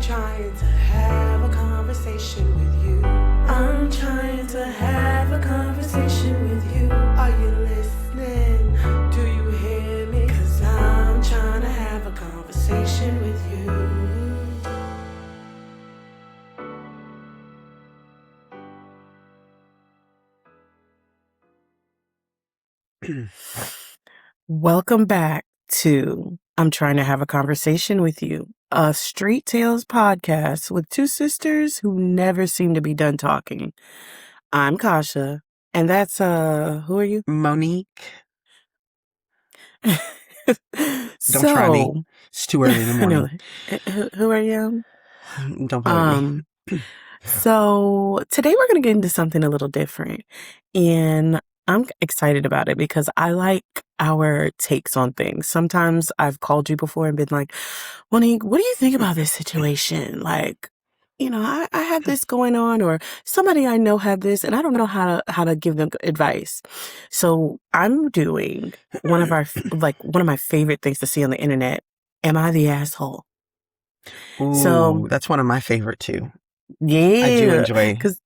trying to have a conversation with you. I'm trying to have a conversation with you. Are you listening? Do you hear me? 'Cause I'm trying to have a conversation with you. Welcome back to I'm Trying to Have a Conversation with You, a Street Tales podcast with two sisters who never seem to be done talking. I'm Kasha, and that's, who are you? Monique. So, Don't try me. It's too early in the morning. Who are you? Don't play with me. So today we're going to get into something a little different, and I'm excited about it because I like our takes on things. Sometimes I've called you before and been like, Monique, what do you think about this situation? Like, you know, I have this going on, or somebody I know had this, and I don't know how to give them advice. So I'm doing one of my favorite things to see on the internet. Am I the asshole? Ooh, So that's one of my favorite too. yeah, I do enjoy. Because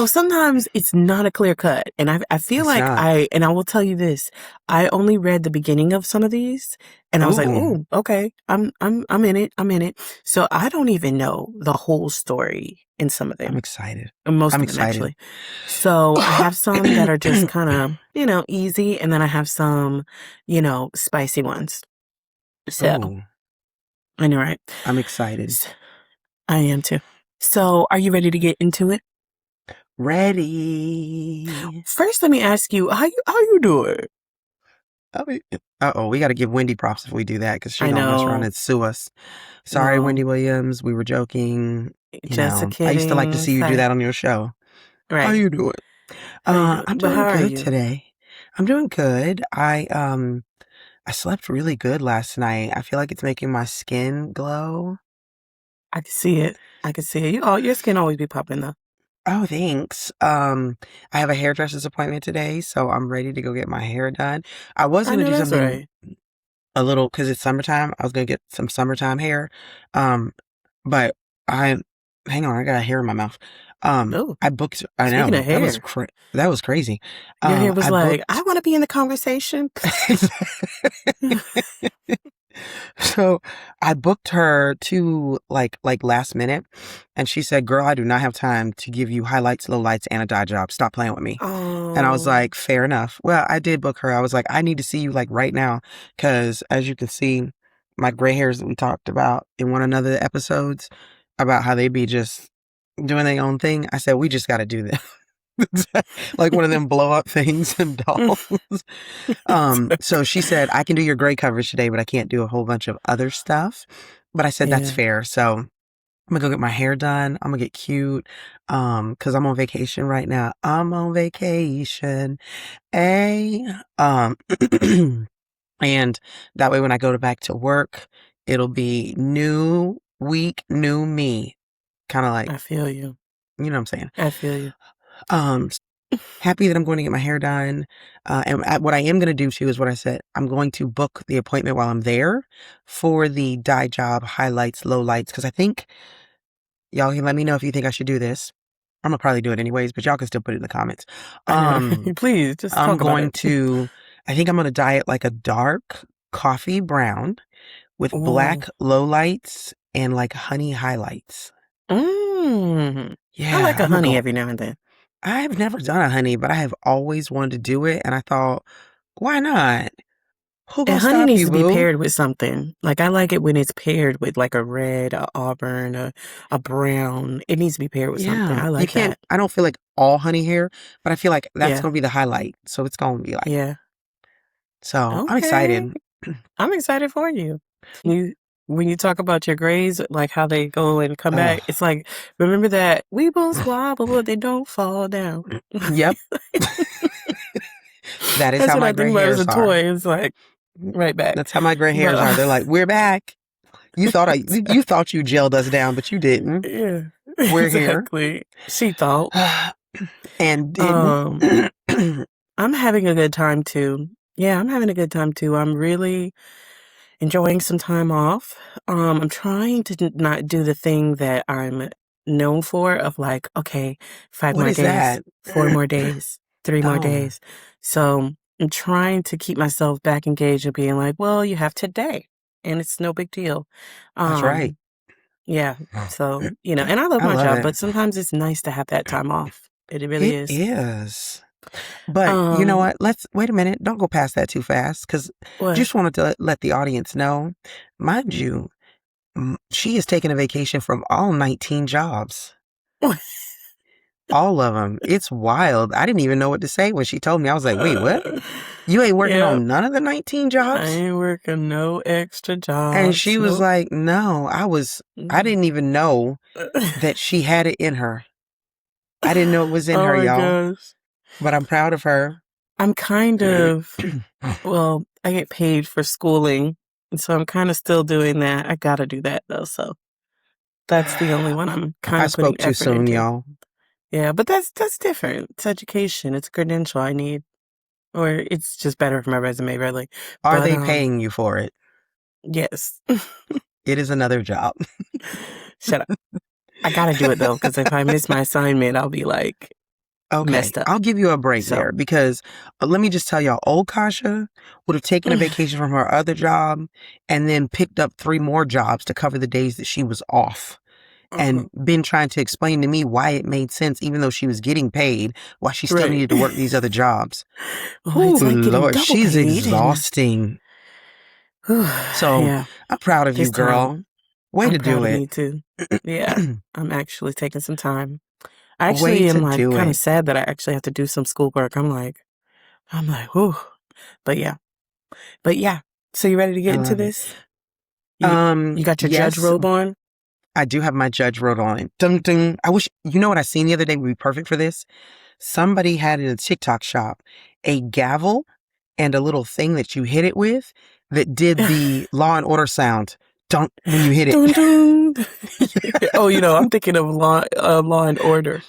sometimes it's not a clear cut, and I feel like I will tell you this: I only read the beginning of some of these, and I was like, "Ooh, okay, I'm in it." So I don't even know the whole story in some of them. I'm excited. Most of them, actually. So I have some that are just kind of easy, and then I have some spicy ones. So I know, right? I'm excited. I am too. So are you ready to get into it? Ready. First, let me ask you, how you doing? We got to give Wendy props if we do that, because she's going to mess around and sue us. Sorry, no. Wendy Williams. We were joking. Just kidding. I used to like to see you do that on your show. Right. How you doing? I'm doing good today. I'm doing good. I slept really good last night. I feel like it's making my skin glow. I can see it. Oh, your skin always be popping though. Oh, thanks. I have a hairdresser's appointment today, so I'm ready to go get my hair done. I was going to do something a little, because it's summertime. I was going to get some summertime hair. But hang on, I got a hair in my mouth. I booked, I know, that was crazy. Your hair was I want to be in the conversation. So I booked her to like last minute, and she said, "Girl, I do not have time to give you highlights, lowlights, and a dye job. Stop playing with me." Oh. And I was like, fair enough. Well, I did book her. I was like, I need to see you like right now, because as you can see, my gray hairs that we talked about in one of the episodes about how they be just doing their own thing. I said, we just got to do this. Like one of them blow up things and dolls. So she said, I can do your gray coverage today, but I can't do a whole bunch of other stuff. But I said, that's fair. So I'm gonna go get my hair done. I'm gonna get cute. Cause I'm on vacation right now. I'm on vacation. And that way when I go back to work, it'll be new week, new me. Kind of like, I feel you. You know what I'm saying? I feel you. Happy that I'm going to get my hair done. And what I am going to do too is what I said. I'm going to book the appointment while I'm there for the dye job, highlights, lowlights. Because I think y'all can let me know if you think I should do this. I'm going to probably do it anyways, but y'all can still put it in the comments. Please, just talk about it. I think I'm going to dye it like a dark coffee brown with black lowlights and like honey highlights. Yeah, I like a honey every now and then. I've never done a honey, but I have always wanted to do it, and I thought, why not? And honey needs to be paired with something. Like, I like it when it's paired with like a red, a auburn, a brown. It needs to be paired with something. I like that. I don't feel like all honey hair, but I feel like that's going to be the highlight. So it's going to be like, yeah. So I'm excited. I'm excited for you. When you talk about your grays, like how they go and come back, it's like, remember that we both wobble, but they don't fall down. Yep. That is how my gray hairs are. Toy. It's like right back. That's how my gray hairs are. They're like, we're back. You thought you gelled us down, but you didn't. Yeah, we're exactly. Here. She thought, and didn't. I'm having a good time too. Yeah, I'm having a good time too. I'm really enjoying some time off. I'm trying to not do the thing that I'm known for of like, okay, 5 What more is days, that? 4 more days, 3 more Oh, days. So I'm trying to keep myself back engaged and being like, well, you have today and it's no big deal. that's right. Um, yeah. So, and I love I my love job, it. but sometimes it's nice to have that time off. It really It is. is. But you know Um, what? Let's wait a minute. Don't go past that too fast because what? just wanted to let the audience know, mind you, she is taking a vacation from all 19 jobs. All of them. It's wild. I didn't even know what to say when she told me. I was like, wait, what? You ain't working Yeah. on none of the 19 I jobs? ain't working no extra And jobs. she was Nope. like, no, I didn't even know that she had it in her. I didn't know it was in Oh her, my y'all. gosh. But I'm proud of her. I'm kind of, well, I get paid for schooling, and so I'm kind of still doing that. I gotta do that though, so that's the only one I'm kind I of putting spoke too effort soon, into. y'all. Yeah, but that's different. It's education. It's a credential I need, or it's just better for my resume, really. Are But they paying you for it? yes. It is another job. Shut up. I gotta do it though, because if I miss my assignment, I'll be like Okay, messed up. I'll give you a break So, there because let me just tell y'all, old Kasha would have taken a vacation from her other job and then picked up 3 more jobs to cover the days that she was off and been trying to explain to me why it made sense, even though she was getting paid, why she still right. needed to work these other jobs. Well, Oh, it's like getting Lord, double she's paid, and exhausting. So yeah, I'm proud of you, this time girl. Way I'm to do proud of it. me too. Yeah, I'm actually taking some time. I Way actually am to like do kind of it. sad that I actually have to do some schoolwork. I'm like, whew. But yeah. So you ready to I get into love it. this? You got your judge Yes, robe on? I do have my judge robe on. Dun, dun. I wish, you know what I seen the other day would be perfect for this? Somebody had in a TikTok shop a gavel and a little thing that you hit it with that did the Law and Order sound. Don't when you hit it. Dun, dun. Oh, I'm thinking of Law and Order.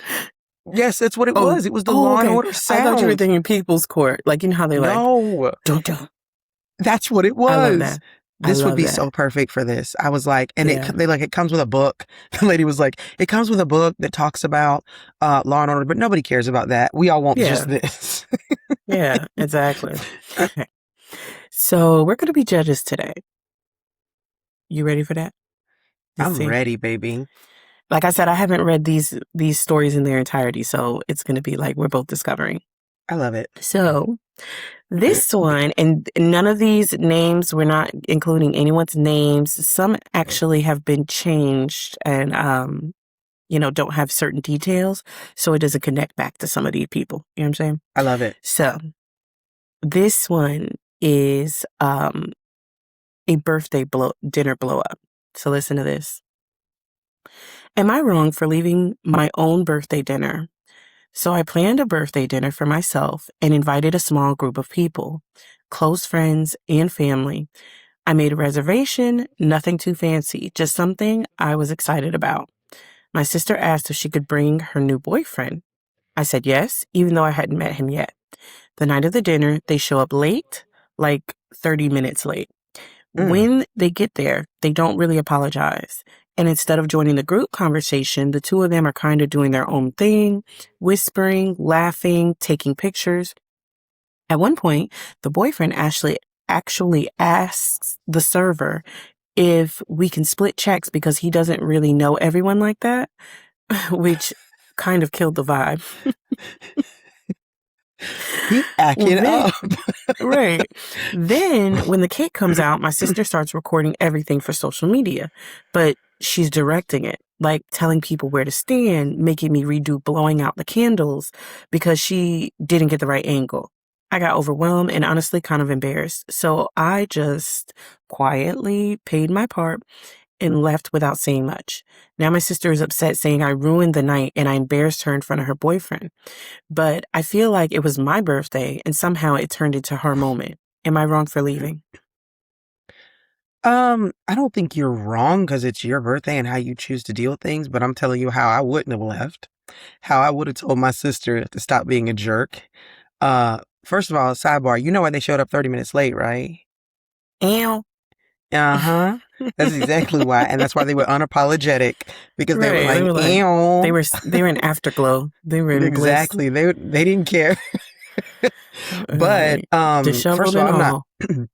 Yes, that's what it Oh, was. It was the oh, Law and okay. Order I thought you were sound. thinking People's Court. Like, how they like, No, dun, dun. that's what it I love was. that. I This would love be that. so perfect for this. I was like, and Yeah. it comes with a book. The lady was like, it comes with a book that talks about Law and Order, but nobody cares about that. We all want just Yeah. this. Yeah, exactly. Okay. So we're going to be judges today. You ready for that? Let's I'm see. ready, baby. Like I said, I haven't read these stories in their entirety, so it's going to be like we're both discovering. I love it. So this one, and none of these names, we're not including anyone's names. Some actually have been changed and, don't have certain details, so it doesn't connect back to some of these people. You know what I'm saying? I love it. So this one is a birthday dinner blow up. So listen to this. Am I wrong for leaving my own birthday dinner? So I planned a birthday dinner for myself and invited a small group of people, close friends and family. I made a reservation, nothing too fancy, just something I was excited about. My sister asked if she could bring her new boyfriend. I said yes, even though I hadn't met him yet. The night of the dinner, they show up late, like 30 minutes late. Mm. When they get there, they don't really apologize. And instead of joining the group conversation, the two of them are kind of doing their own thing, whispering, laughing, taking pictures. At one point, the boyfriend actually asks the server if we can split checks because he doesn't really know everyone like that, which kind of killed the vibe. He Well, acting then, up. right. Then, when the cake comes out, my sister starts recording everything for social media, but she's directing it, like telling people where to stand, making me redo blowing out the candles because she didn't get the right angle. I got overwhelmed and honestly kind of embarrassed. So I just quietly paid my part and left without saying much. Now my sister is upset saying I ruined the night and I embarrassed her in front of her boyfriend. But I feel like it was my birthday and somehow it turned into her moment. Am I wrong for leaving? I don't think you're wrong because it's your birthday and how you choose to deal with things, but I'm telling you how I wouldn't have left. How I would have told my sister to stop being a jerk. First of all, sidebar, you know why they showed up 30 minutes late, right? Ow. Uh-huh. That's exactly why. And that's why they were unapologetic, because they were Right. They like, were like, ew. they were in afterglow. They were in bliss. Exactly. They didn't care. But Right. first Disheveled of all, and all.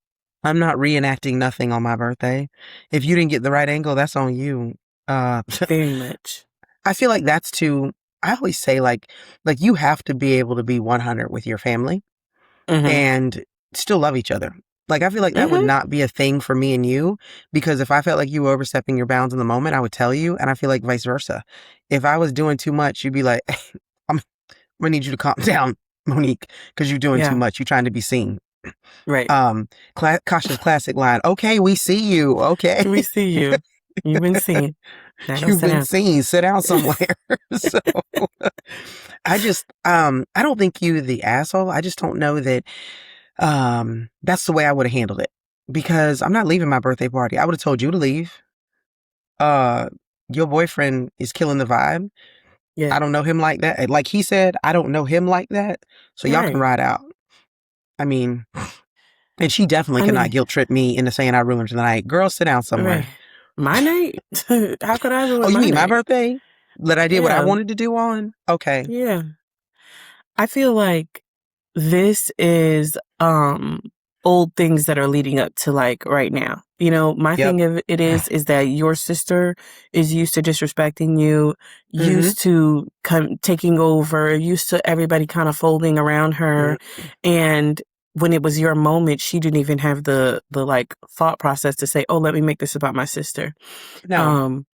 I'm not reenacting nothing on my birthday. If you didn't get the right angle, that's on you. Uh Very much. I feel like that's too, I always say like you have to be able to be 100 with your family Mm-hmm. and still love each other. Like, I feel like that would Mm-hmm. not be a thing for me and you, because if I felt like you were overstepping your bounds in the moment, I would tell you. And I feel like vice versa. If I was doing too much, you'd be like, I'm gonna need you to calm down, Monique, because you're doing too Yeah. much. You're trying to be seen. Right. Kasha's classic line, okay, we see you. Okay. We see you. You've been seen. Now go You've sit been down. seen. Sit down somewhere. So I don't think you the asshole. I just don't know that that's the way I would have handled it, because I'm not leaving my birthday party. I would have told you to leave. Uh your boyfriend is killing the vibe. Yeah. I don't know him like that. Like he said, I don't know him like that. So y'all can Right. ride out. I mean, and she definitely I cannot mean, guilt trip me into saying I ruined the night. Girl, sit down somewhere. right. My night? How could I ruin Oh, you my mean my night? birthday? That I did what I Yeah. wanted to do on? Okay. Yeah. I feel like this is old things that are leading up to like right now. You know, my Yep. thing of it is that your sister is used to disrespecting you, Mm-hmm. used to taking over, used to everybody kind of folding around her, and when it was your moment, she didn't even have the like thought process to say, "Oh, let me make this about my sister." No.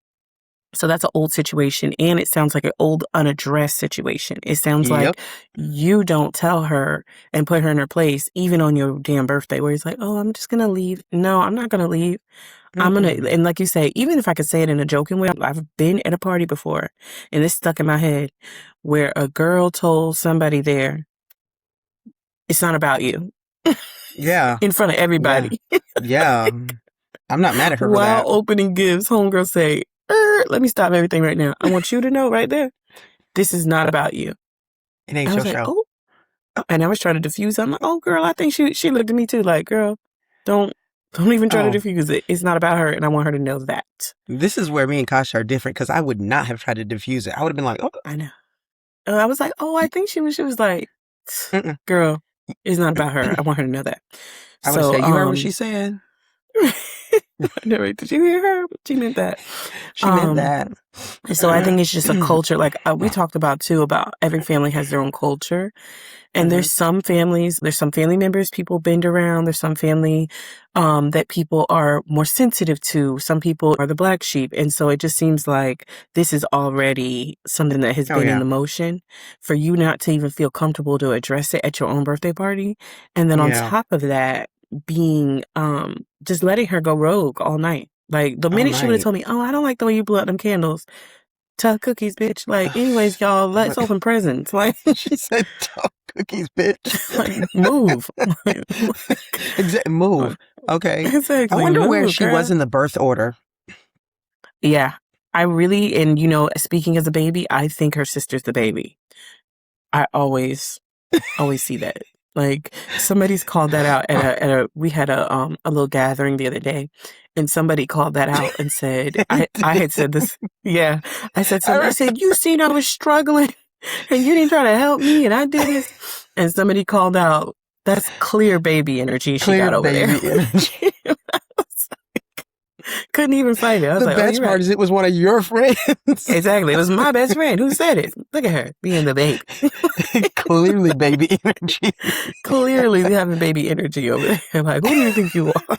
So that's an old situation, and it sounds like an old unaddressed situation. It sounds Yep. like you don't tell her and put her in her place, even on your damn birthday, where it's like, oh, I'm just gonna leave. No, I'm not gonna leave. I'm gonna, and like you say, even if I could say it in a joking way, I've been at a party before, and it's stuck in my head, where a girl told somebody there, it's not about you, Yeah. in front of everybody. Yeah. I'm not mad at her for While that. opening gifts, homegirl say, let me stop everything right now. I want you to know right there, this is not about you. It ain't I your was like, show. oh, and I was trying to diffuse it. I'm like, oh, girl, I think she looked at me too, like, girl, don't even try to Oh, diffuse it. It's not about her, and I want her to know that. this is where me and Kasha are different, because I would not have tried to diffuse it. I would have been like, oh, I know. I was like, oh, I think she was like, mm-mm. girl, it's not about her. I want her to know that. I would have So, said, you heard what she said? I know, right? Did you hear her? She meant that. She meant that. So I think it's just a culture. Like we talked about too, about every family has their own culture. And there's some families, there's some family members people bend around. There's some family that people are more sensitive to. Some people are the black sheep. And so it just seems like this is already something that has Oh, been in yeah. the motion for you not to even feel comfortable to address it at your own birthday party. And then on Yeah. top of that, being just letting her go rogue all night. Like the All minute she would have night. told me, oh, I don't like the way you blew out them candles. Tell cookies, bitch. Like, anyways, y'all, let's open presents. Like, She said, "Talk cookies, bitch." like move. Move. Okay. Exactly. I wonder where Move, she girl. was in the birth order. Yeah. I really, and you know, speaking as a baby, I think her sister's the baby. I always see that. Like somebody's called that out at a we had a little gathering the other day, and somebody called that out and said I had said this. Yeah. I said something. I said, you seen I was struggling and you didn't try to help me and I did this. And somebody called out, that's clear baby energy she Clear got over baby there. energy. I was like, couldn't even fight it. I was The like, best you're part right. is it was one of your friends. Exactly. It was my best friend who said it. Look at her being the baby. Clearly baby energy. Clearly having baby energy over there. Like, who do you think you are?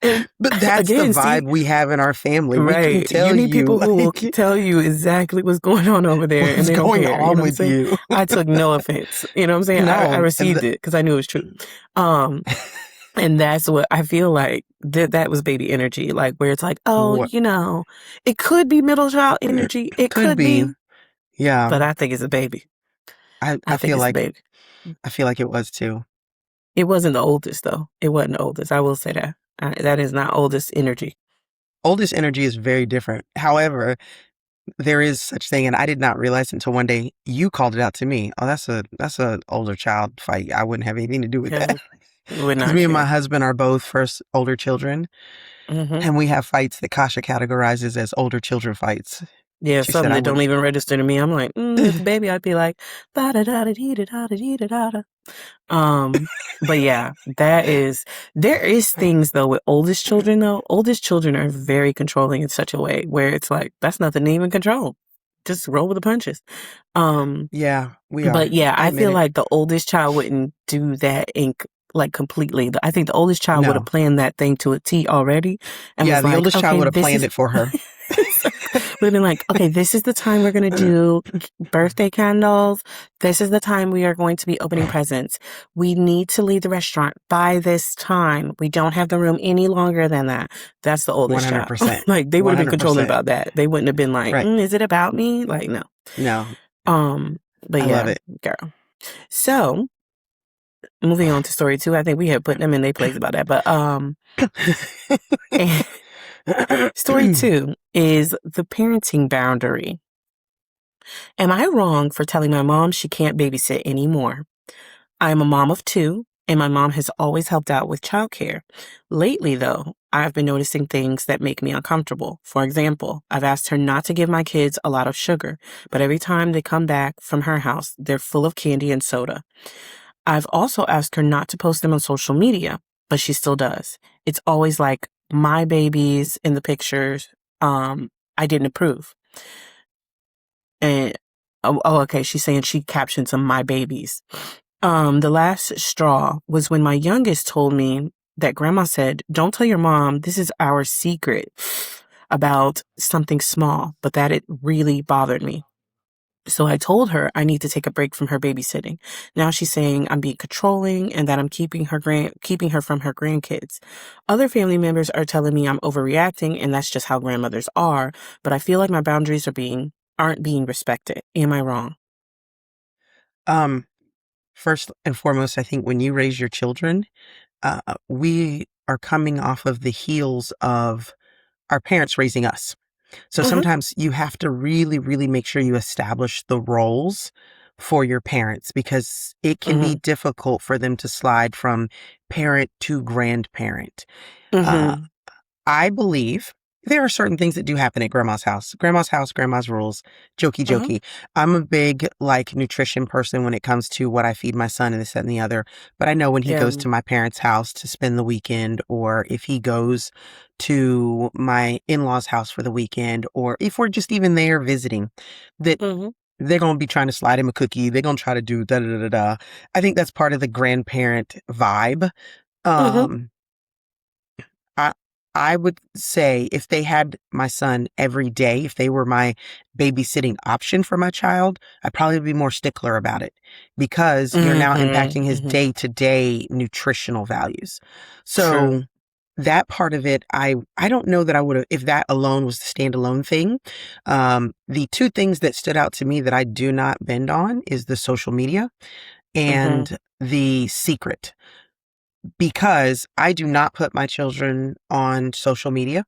And But that's again, the vibe we have in our family. We can right. tell You need people who will like, tell you exactly what's going on over there, and what's they don't going care. on You know what I'm with saying? you. I took no offense. You know what I'm saying? No, I and received it because I knew it was true. And that's what I feel like that was baby energy, like where it's like, oh, What you know, it could be middle child energy. It could could be, but Yeah. I think it's a baby. I think feel it's a like baby. I feel like it was too. It wasn't the oldest though. It wasn't the oldest. I will say that. That is not oldest energy. Oldest energy is very different. However, there is such thing, and I did not realize until one day you called it out to me. Oh, that's a older child fight. I wouldn't have anything to do with Yeah. that. Would Because not me and my share. husband are both first older children, Hmm. and we have fights that Kasha categorizes as older children fights. Yeah, She said something I that don't would. even register to me. I'm like, if a baby, I'd be like, da da da da dee da da da dee da da da. But yeah, there is things though with oldest children though. Oldest children are very controlling in such a way where it's like, that's nothing to even control. Just roll with the punches. Um, Yeah, we are. but yeah, I I admit feel it. like the oldest child wouldn't do that like completely. I think the oldest child would have No. planned that thing to a T already and Yeah, was the like, oldest child okay, would have this planned is it for her. would have been like, okay, this is the time we're going to do birthday candles. This is the time we are going to be opening presents. We need to leave the restaurant by this time. We don't have the room any longer than that. That's the oldest child. 100%. Like they would have been controlling 100%. about that. They wouldn't have been like, Right. is it about me? Like, no. No, But I love yeah, it. girl. So moving on to story 2, I think we had put them in their place about that. But story 2 is the parenting boundary. Am I wrong for telling my mom she can't babysit anymore? I am a mom of 2, and my mom has always helped out with childcare. Lately, though, I've been noticing things that make me uncomfortable. For example, I've asked her not to give my kids a lot of sugar, but every time they come back from her house, they're full of candy and soda. I've also asked her not to post them on social media, but she still does. It's always like my babies in the pictures. I didn't approve. And okay, she's saying she captioned some my babies. The last straw was when my youngest told me that grandma said, "Don't tell your mom, this is our secret," about something small, but that it really bothered me. So I told her I need to take a break from her babysitting. Now she's saying I'm being controlling and that I'm keeping her from her grandkids. Other family members are telling me I'm overreacting and that's just how grandmothers are, but I feel like my boundaries aren't being respected. Am I wrong? Um, First and foremost, I think when you raise your children, we are coming off of the heels of our parents raising us. So Mhm. sometimes you have to really, really make sure you establish the roles for your parents because it can be Mhm. difficult for them to slide from parent to grandparent. Uh, Mhm. I believe there are certain things that do happen at grandma's house. Grandma's house, grandma's rules. Jokey, Mhm. jokey. I'm a big like nutrition person when it comes to what I feed my son and this, that, and the other. But I know when he Yeah. goes to my parents' house to spend the weekend, or if he goes to my in-laws' house for the weekend, or if we're just even there visiting, that Mhm. they're going to be trying to slide him a cookie. They're going to try to do da da da da da. I think that's part of the grandparent vibe. Mhm. Um, I I would say if they had my son every day, if they were my babysitting option for my child, I'd probably be more stickler about it because you're now Mhm. impacting his Mhm. day-to-day nutritional values. True. So that part of it, I don't know that I would have if that alone was the standalone thing. The two things that stood out to me that I do not bend on is the social media Mhm. and the secret because I do not put my children on social media.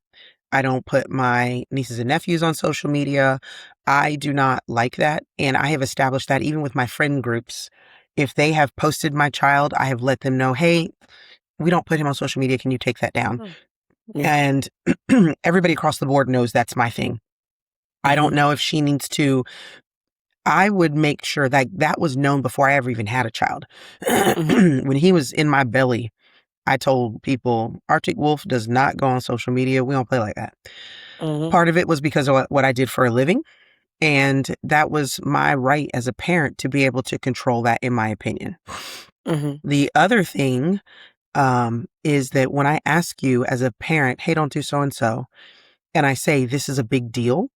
I don't put my nieces and nephews on social media. I do not like that. And I have established that even with my friend groups. If they have posted my child, I have let them know, hey, we don't put him on social media. Can you take that down? Mm. Yeah. And everybody across the board knows that's my thing. I don't Mhm. know if she needs to. I would make sure that that was known before I ever even had a child. Mhm. When he was in my belly, I told people Arctic Wolf does not go on social media. We don't play like that. Mhm. Part of it was because of what I did for a living. And that was my right as a parent to be able to control that, in my opinion. Mhm. The other thing is that when I ask you as a parent, hey, don't do so and I say, this is a big deal,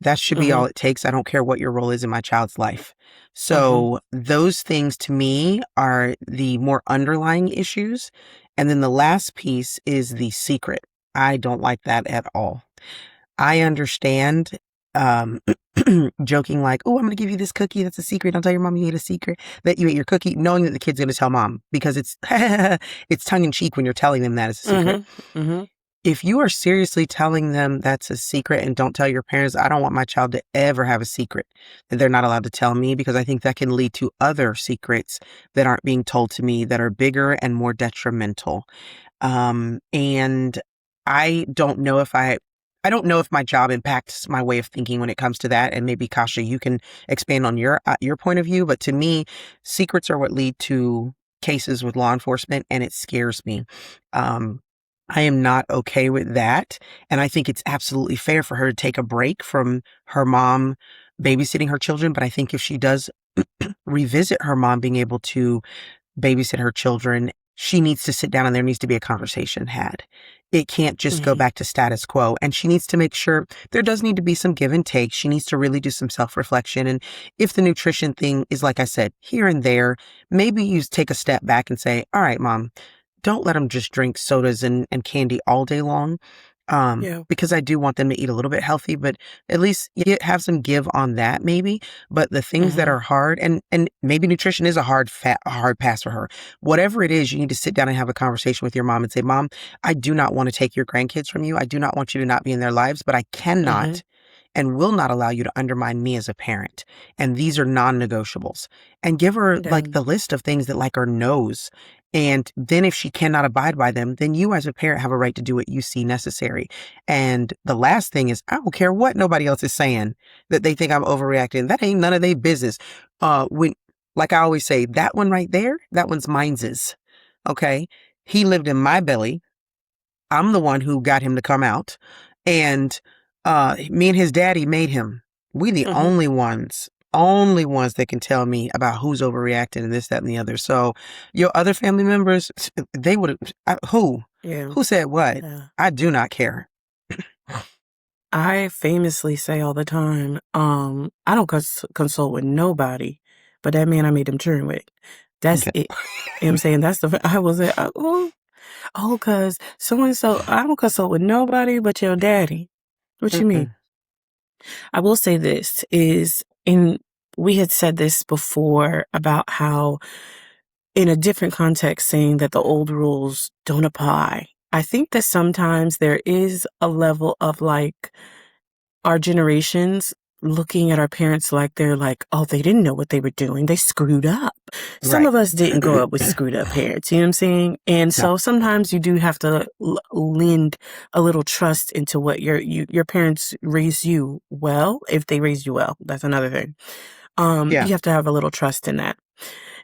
that should be all Mhm. it takes. I don't care what your role is in my child's life. Mhm. So those things to me are the more underlying issues. And then the last piece is the secret. I don't like that at all. I understand um joking like, oh, I'm gonna give you this cookie that's a secret. Don't tell your mom you ate a secret that you ate your cookie, knowing that the kid's gonna tell mom because it's it's tongue in cheek when you're telling them that it's a secret. Mhm. Mhm. if you are seriously telling them that's a secret, and don't tell your parents, I don't want my child to ever have a secret that they're not allowed to tell me, because I think that can lead to other secrets that aren't being told to me that are bigger and more detrimental. And I don't know if I don't know if my job impacts my way of thinking when it comes to that. And maybe Kasha, you can expand on your point of view. But to me, secrets are what lead to cases with law enforcement, and it scares me. I am not okay with that. And I think it's absolutely fair for her to take a break from her mom babysitting her children. But I think if she does revisit her mom being able to babysit her children, she needs to sit down and there needs to be a conversation had. It can't just go back to status quo. And she needs to make sure there does need to be some give and take. She needs to really do some self-reflection. And if the nutrition thing is, like I said, here and there, maybe you take a step back and say, all right, mom, don't let them just drink sodas and candy all day long. Yeah. Because I do want them to eat a little bit healthy, but at least have some give on that maybe. But the things that are hard, and maybe nutrition is a hard pass for her. Whatever it is, you need to sit down and have a conversation with your mom and say, Mom, I do not want to take your grandkids from you. I do not want you to not be in their lives, but I cannot and will not allow you to undermine me as a parent. And these are non-negotiables. And give her like the list of things that like are no's. And then if she cannot abide by them, then you as a parent have a right to do what you see necessary. And the last thing is, I don't care what nobody else is saying that they think I'm overreacting. That ain't none of their business. Like I always say, that one right there, that one's mine's. Okay. He lived in my belly. I'm the one who got him to come out. And me and his daddy made him. We the only ones that can tell me about who's overreacting and this, that, and the other. So your other family members, they would have, who said what? Yeah. I do not care. I famously say all the time, I don't consult with nobody, but that man I made them churn with. That's it. You know what I'm saying? That's I was like, cause so-and-so, I don't consult with nobody but your daddy. What you mean? I will say this we had said this before about how in a different context saying that the old rules don't apply. I think that sometimes there is a level of like our generations looking at our parents like they're like, oh, they didn't know what they were doing. They screwed up. Some of us didn't grow up with screwed up parents. You know what I'm saying? And so sometimes you do have to lend a little trust into what your parents raised you well. If they raised you well, that's another thing. You have to have a little trust in that.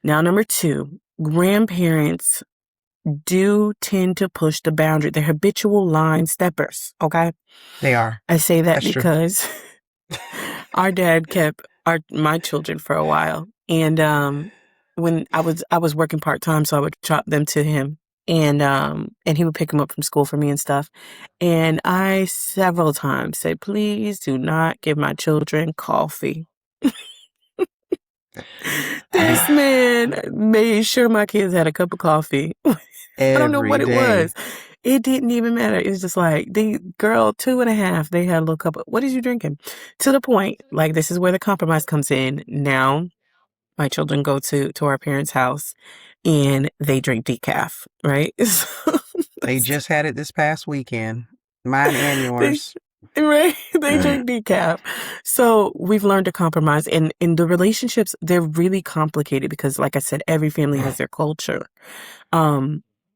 Now, number 2, grandparents do tend to push the boundary. They're habitual line steppers. Okay. They are. I say that That's because our dad kept my children for a while. And when I was working part-time, so I would drop them to him. And he would pick them up from school for me and stuff. And I several times said, please do not give my children coffee. This man made sure my kids had a cup of coffee. I don't know what it was. It didn't even matter. It was just like, the girl, 2.5, they had a little cup of, what is you drinking? To the point, like, this is where the compromise comes in. Now, my children go to our parents' house and they drink decaf, right? They just had it this past weekend. Mine and yours. Right? They drink decaf. So we've learned to compromise. And in the relationships, they're really complicated because, like I said, every family has their culture.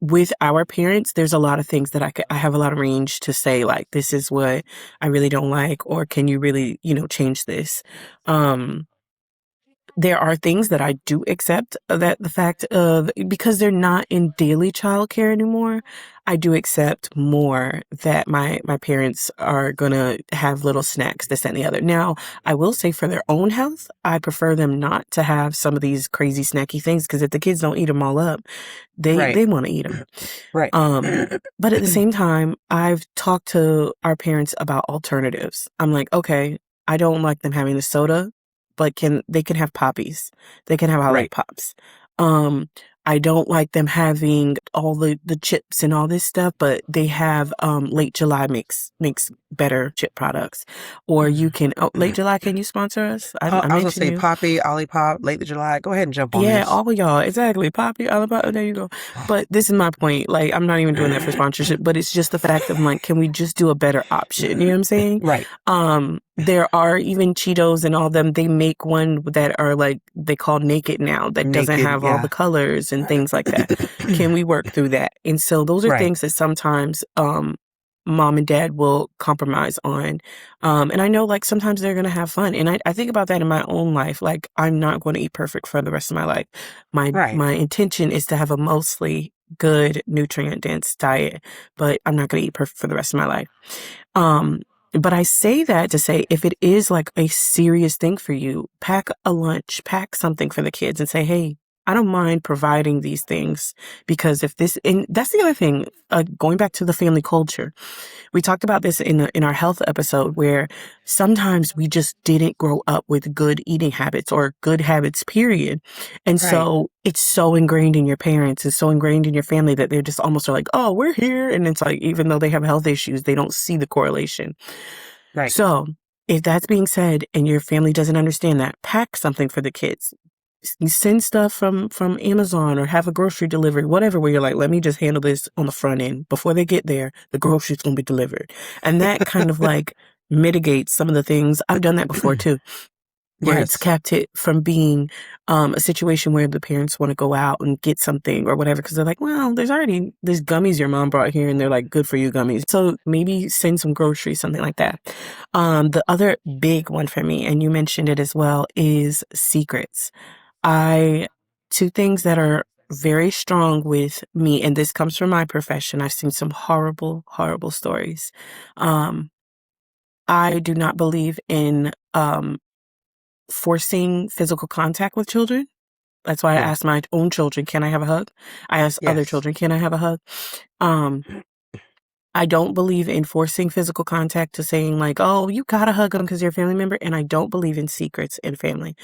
With our parents, there's a lot of things that I have a lot of range to say, like, this is what I really don't like, or can you really, change this? There are things that I do accept that the fact of, because they're not in daily childcare anymore, I do accept more that my parents are going to have little snacks, this and the other. Now, I will say for their own health, I prefer them not to have some of these crazy snacky things, because if the kids don't eat them all up, they want to eat them. Right. But at the same time, I've talked to our parents about alternatives. I'm like, okay, I don't like them having the soda, but they can have poppies. They can have I like pops. I don't like them having all the chips and all this stuff, but they have Late July makes better chip products. Or you can Late July, can you sponsor us? I I was gonna mentioned say you. Poppy, Olipop, Late of July. Go ahead and jump on Yeah, this. all of y'all. Exactly. Poppy, Alabama. There you go. But this is my point. Like, I'm not even doing that for sponsorship, but it's just the fact of like, can we just do a better option? You know what I'm saying? Right. There are even Cheetos and all them. They make one that are like, they call Naked now that doesn't Naked, have all the yeah. colors and things like that. Can we work through that? And so those are Right. things that sometimes, mom and dad will compromise on. And I know like sometimes they're going to have fun. And I think about that in my own life. Like I'm not going to eat perfect for the rest of my life. Right. My intention is to have a mostly good nutrient dense diet, but I'm not going to eat perfect for the rest of my life. But I say that to say if it is like a serious thing for you, pack a lunch, pack something for the kids and say, hey, I don't mind providing these things because if this, and that's the other thing, going back to the family culture, we talked about this in our health episode where sometimes we just didn't grow up with good eating habits or good habits, period. And Right. so it's so ingrained in your parents, it's so ingrained in your family that they're just almost are like, oh, we're here. And it's like, even though they have health issues, they don't see the correlation. Right. So if that's being said and your family doesn't understand that, pack something for the kids. You send stuff from Amazon or have a grocery delivery, whatever, where you're like, let me just handle this on the front end. Before they get there, the grocery's going to be delivered. And that kind of like mitigates some of the things. I've done that before too, where it's Yes. kept it from being a situation where the parents want to go out and get something or whatever because they're like, well, there's gummies your mom brought here and they're like good for you gummies. So maybe send some groceries, something like that. The other big one for me, and you mentioned it as well, is secrets. Two things that are very strong with me, and this comes from my profession. I've seen some horrible, horrible stories. I do not believe in forcing physical contact with children. That's why I Yeah. ask my own children, can I have a hug? I ask other Yes. children, can I have a hug? I don't believe in forcing physical contact to saying like, oh, you gotta hug them because you're a family member. And I don't believe in secrets in family.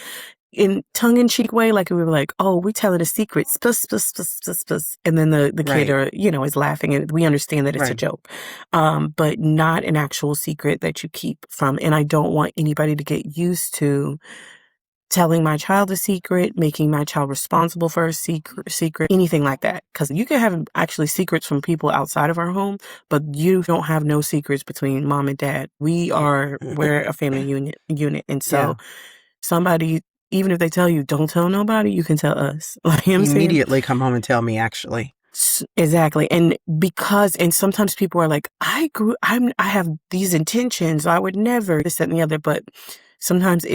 In tongue-in-cheek way, like we were like, oh, we telling a secret, spuss, spuss, spuss, spuss, spuss. And then the kid Right. is laughing and we understand that it's a Right. joke. But not an actual secret that you keep from. And I don't want anybody to get used to telling my child a secret, making my child responsible for a secret, anything like that. Because you can have actually secrets from people outside of our home, but you don't have no secrets between mom and dad. We're a family unit. And so Yeah. somebody, even if they tell you, don't tell nobody, you can tell us. Like, you know what I'm saying? Immediately come home and tell me, actually. Exactly. And sometimes people are like, I have these intentions. I would never this, that, and the other. But sometimes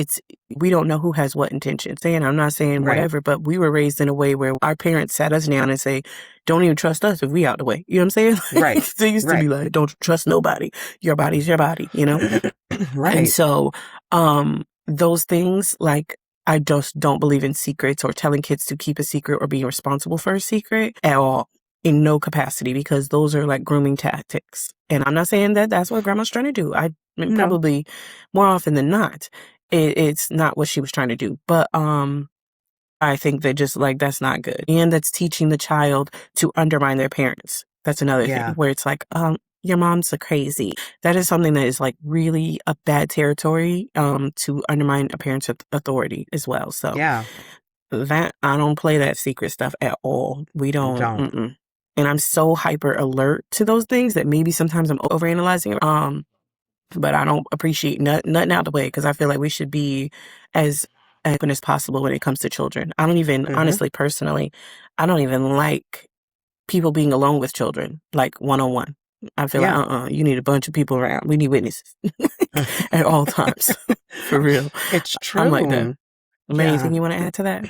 we don't know who has what intentions. And I'm not saying Right. whatever, but we were raised in a way where our parents sat us down and say, don't even trust us if we out the way. You know what I'm saying? Right. They used to be like, don't trust nobody. Your body's your body, you know? Right. And so, those things, like, I just don't believe in secrets or telling kids to keep a secret or being responsible for a secret at all, in no capacity, because those are like grooming tactics. And I'm not saying that that's what grandma's trying to do. No. Probably more often than not, it's not what she was trying to do. But, I think that just like, that's not good. And that's teaching the child to undermine their parents. That's another Yeah. thing where it's like, your mom's a crazy. That is something that is like really a bad territory, to undermine a parent's authority as well. So Yeah. that I don't play that secret stuff at all. We don't. Don't. And I'm so hyper alert to those things that maybe sometimes I'm overanalyzing it. But I don't appreciate nothing out the way because I feel like we should be as open as possible when it comes to children. I don't even, honestly, personally, I don't even like people being alone with children, like one-on-one. I feel Yeah. like, you need a bunch of people around. We need witnesses at all times. For real. It's true. I'm like that. Yeah. Anything you want to add to that?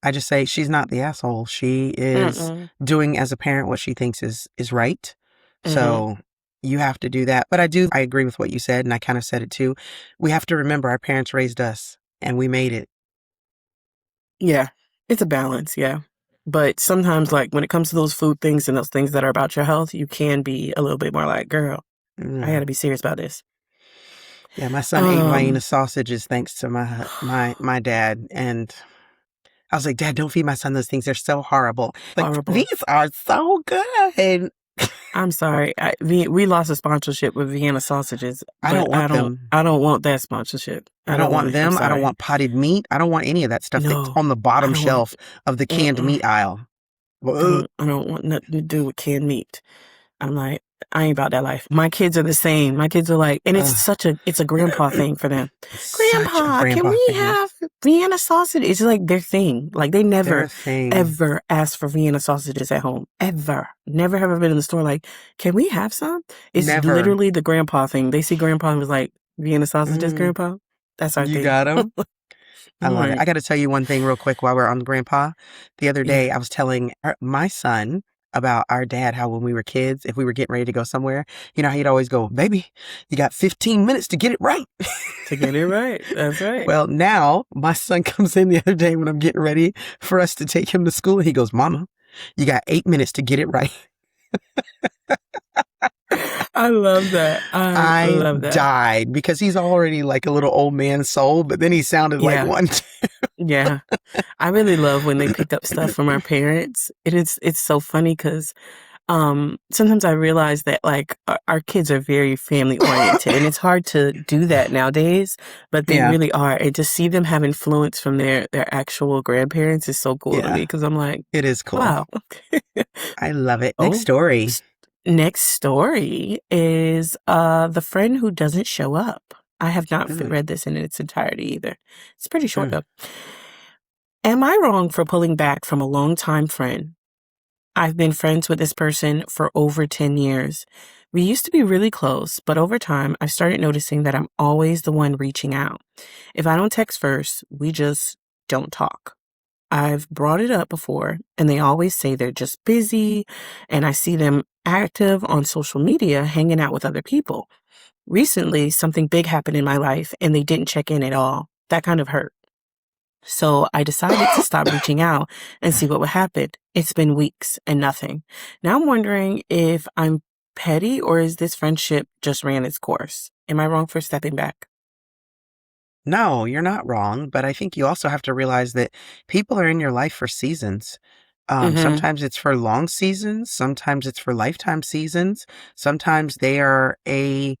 I just say she's not the asshole. She is doing as a parent what she thinks is right. So you have to do that. But I agree with what you said, and I kind of said it too. We have to remember our parents raised us and we made it. Yeah. It's a balance, yeah. But sometimes, like, when it comes to those food things and those things that are about your health, you can be a little bit more like, girl, I gotta be serious about this. Yeah, my son ate Vienna sausages thanks to my dad, and I was like, Dad, don't feed my son those things. They're so horrible. Like, Horrible. these are so good. I'm sorry. We lost a sponsorship with Vienna sausages. I don't want them. I don't want that sponsorship. I don't want it. them. I'm I don't sorry. want potted meat. I don't want any of that stuff that's No, on the I bottom don't want. shelf of the canned meat aisle. I don't want nothing to do with canned meat. I'm like, I ain't about that life. My kids are the same. My kids are like, and it's a grandpa thing for them. Grandpa, can we have Vienna sausage? It's like their thing. Like they never, ever ask for Vienna sausages at home. Ever. Never have ever been in the store like, can we have some? It's literally the grandpa thing. They see grandpa and was like, Vienna sausages, grandpa? That's our thing. You got them? I love it. I got to tell you one thing real quick while we're on grandpa. The other day, I was telling my son about our dad, how when we were kids, if we were getting ready to go somewhere, you know how he'd always go, baby, you got 15 minutes to get it right. To get it right. That's right. Well, now my son comes in the other day when I'm getting ready for us to take him to school. And he goes, Mama, you got 8 minutes to get it right. I love that. I love that. Died because he's already like a little old man soul, but then he sounded like one. Yeah. I really love when they pick up stuff from our parents. It's so funny because sometimes I realize that like our kids are very family oriented and it's hard to do that nowadays, but they really are. And to see them have influence from their actual grandparents is so cool to me because I'm like, it is cool. Wow. I love it. Next story. Next story is the friend who doesn't show up. I have not read this in its entirety either. It's pretty short though. Am I wrong for pulling back from a longtime friend? I've been friends with this person for over 10 years. We used to be really close, but over time, I've started noticing that I'm always the one reaching out. If I don't text first, we just don't talk. I've brought it up before, and they always say they're just busy, and I see them active on social media hanging out with other people. Recently, something big happened in my life, and they didn't check in at all. That kind of hurt. So I decided to stop reaching out and see what would happen. It's been weeks and nothing. Now I'm wondering if I'm petty or is this friendship just ran its course? Am I wrong for stepping back? No, you're not wrong. But I think you also have to realize that people are in your life for seasons. Sometimes it's for long seasons. Sometimes it's for lifetime seasons. Sometimes they are they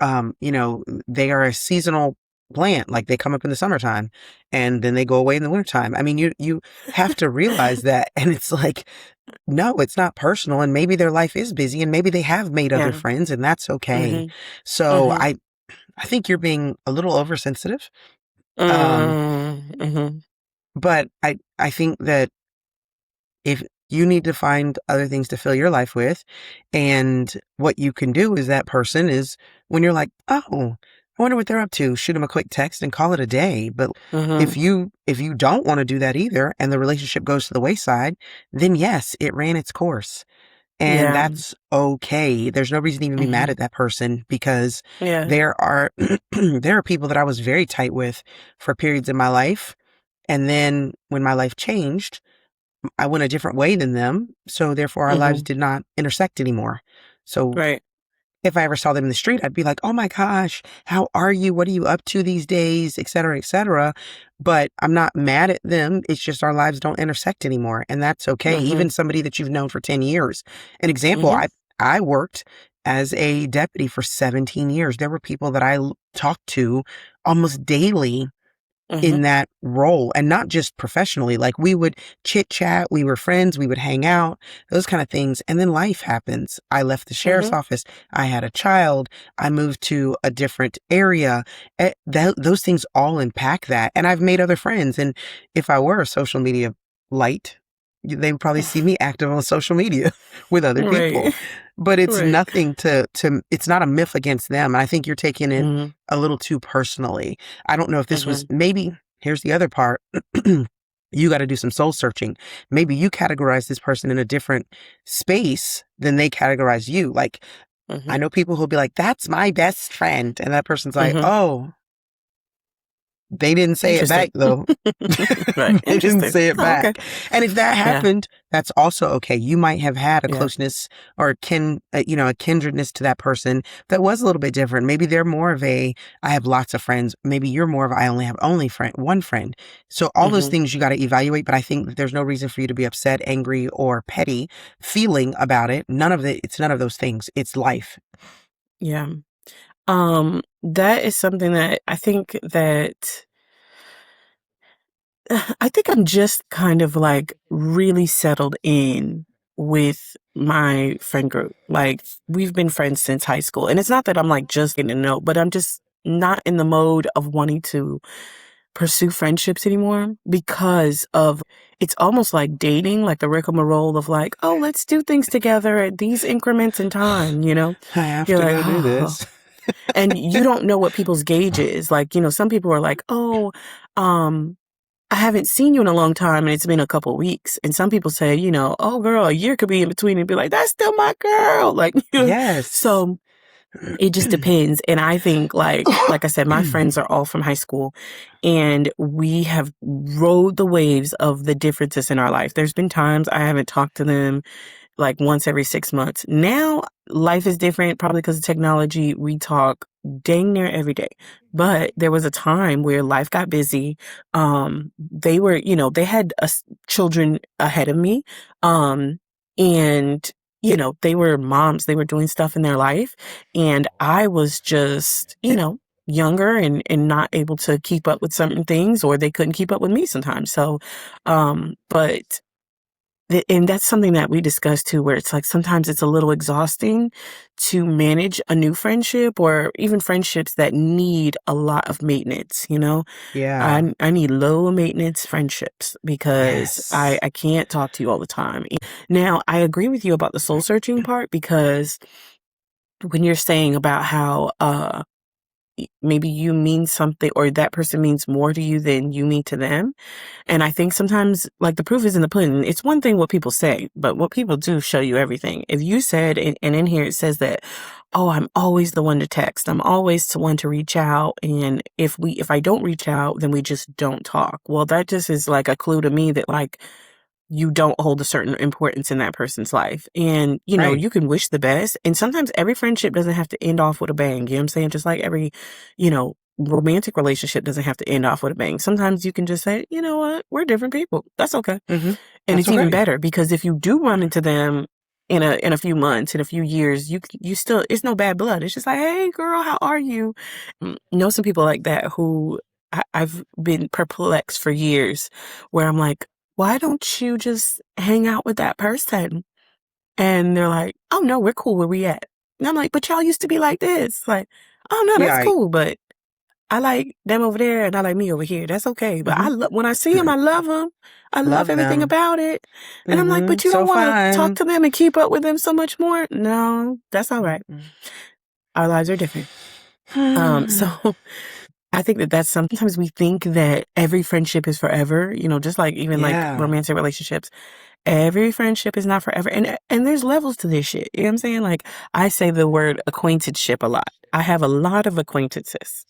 are a seasonal plant, like they come up in the summertime and then they go away in the wintertime. I mean, you have to realize that. And it's like, no, it's not personal. And maybe their life is busy and maybe they have made other friends and that's okay. So I think you're being a little oversensitive. But I think that if you need to find other things to fill your life with, and what you can do is that person is when you're like, oh, I wonder what they're up to, shoot them a quick text and call it a day. But if you don't want to do that either and the relationship goes to the wayside, then yes, it ran its course. And that's okay. There's no reason to even be mad at that person because there are people that I was very tight with for periods in my life. And then when my life changed, I went a different way than them. So therefore our lives did not intersect anymore. So if I ever saw them in the street, I'd be like, oh my gosh, how are you? What are you up to these days? Et cetera, et cetera. But I'm not mad at them. It's just our lives don't intersect anymore. And that's okay. Even somebody that you've known for 10 years. An example, I worked as a deputy for 17 years. There were people that I talked to almost daily in that role, and not just professionally. Like we would chit chat, we were friends, we would hang out, those kind of things. And then life happens. I left the sheriff's office. I had a child. I moved to a different area. Those things all impact that. And I've made other friends. And if I were a social media light, they would probably see me active on social media with other people. But it's nothing it's not a myth against them. And I think you're taking it a little too personally. I don't know if this was, maybe, here's the other part. You got to do some soul searching. Maybe you categorize this person in a different space than they categorize you. Like, I know people who'll be like, that's my best friend. And that person's like, oh, They didn't say it back, Interesting. though. Right. They didn't Interesting. say it Oh, okay. back. And if that Yeah. happened, that's also okay. You might have had a Yeah. closeness or a kindredness to that person that was a little bit different. Maybe they're more of I have lots of friends. Maybe you're more of I only have one friend. So all those Mhm. things you got to evaluate. But I think that there's no reason for you to be upset, angry, or petty feeling about it. It's none of those things. It's life. Yeah. That is something that I think I'm just kind of like really settled in with my friend group. Like we've been friends since high school. And it's not that I'm like just getting to know, but I'm just not in the mode of wanting to pursue friendships anymore because of it's almost like dating, like the rigmarole of like, oh, let's do things together at these increments in time, you know? I have You're to like, go do oh, this. and you don't know what people's gauge is. Like, some people are like, oh, I haven't seen you in a long time and it's been a couple weeks. And some people say, oh girl, a year could be in between and be like, that's still my girl. Like, Yes. so it just depends. And I think like I said, my friends are all from high school and we have rode the waves of the differences in our life. There's been times I haven't talked to them like once every 6 months. Now life is different, probably because of technology. We talk dang near every day. But there was a time where life got busy. They were, they had children ahead of me. And, they were moms. They were doing stuff in their life. And I was just, younger and not able to keep up with certain things, or they couldn't keep up with me sometimes. So, but and that's something that we discussed too, where it's like sometimes it's a little exhausting to manage a new friendship or even friendships that need a lot of maintenance, Yeah. I need low maintenance friendships because Yes. I can't talk to you all the time. Now, I agree with you about the soul searching part because when you're saying about how, maybe you mean something or that person means more to you than you mean to them. And I think sometimes, like, the proof is in the pudding. It's one thing what people say, but what people do show you everything. If you said, and in here it says that, oh, I'm always the one to text. I'm always the one to reach out. And if I don't reach out, then we just don't talk. Well, that just is like a clue to me that like, you don't hold a certain importance in that person's life. And, Right. you can wish the best. And sometimes every friendship doesn't have to end off with a bang. You know what I'm saying? Just like every, romantic relationship doesn't have to end off with a bang. Sometimes you can just say, you know what? We're different people. That's okay. Mm-hmm. And That's it's even okay. better because if you do run into them in a few months, in a few years, you still, it's no bad blood. It's just like, hey girl, how are you? Know some people like that who I've been perplexed for years where I'm like, why don't you just hang out with that person? And they're like, oh no, we're cool where we at. And I'm like, but y'all used to be like this. Like, oh no, that's Yeah. cool. But I like them over there and I like me over here. That's okay. But Mm-hmm. when I see them, I love them. I love Love everything them. about it. And I'm like, Mm-hmm. but you So don't want to talk fun. to them and keep up with them so much more? No, that's all right. Our lives are different. So I think that that's sometimes we think that every friendship is forever, just like even like Yeah. romantic relationships. Every friendship is not forever. And there's levels to this shit. You know what I'm saying? Like I say the word acquaintanceship a lot. I have a lot of acquaintances.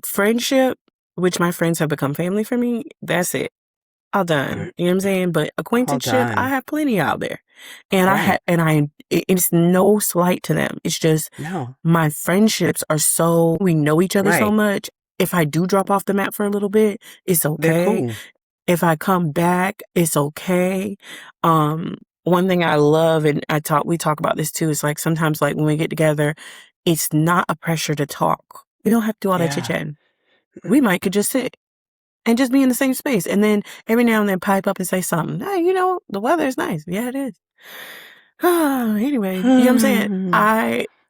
Friendship, which my friends have become family for me, that's it. All done. You know what I'm saying? But All acquaintanceship, I done. have plenty out there. And Right. it's no slight to them. It's just No. my friendships are we know each other so Right. much. If I do drop off the map for a little bit, it's They're okay. cool. If I come back, it's okay. One thing I love, and we talk about this too, is like sometimes like when we get together, it's not a pressure to talk. We don't have to do all that chit Yeah. chatting. We might could just sit and just be in the same space. And then every now and then pipe up and say something. Hey, the weather is nice. Yeah, it is. Anyway, you know what I'm saying?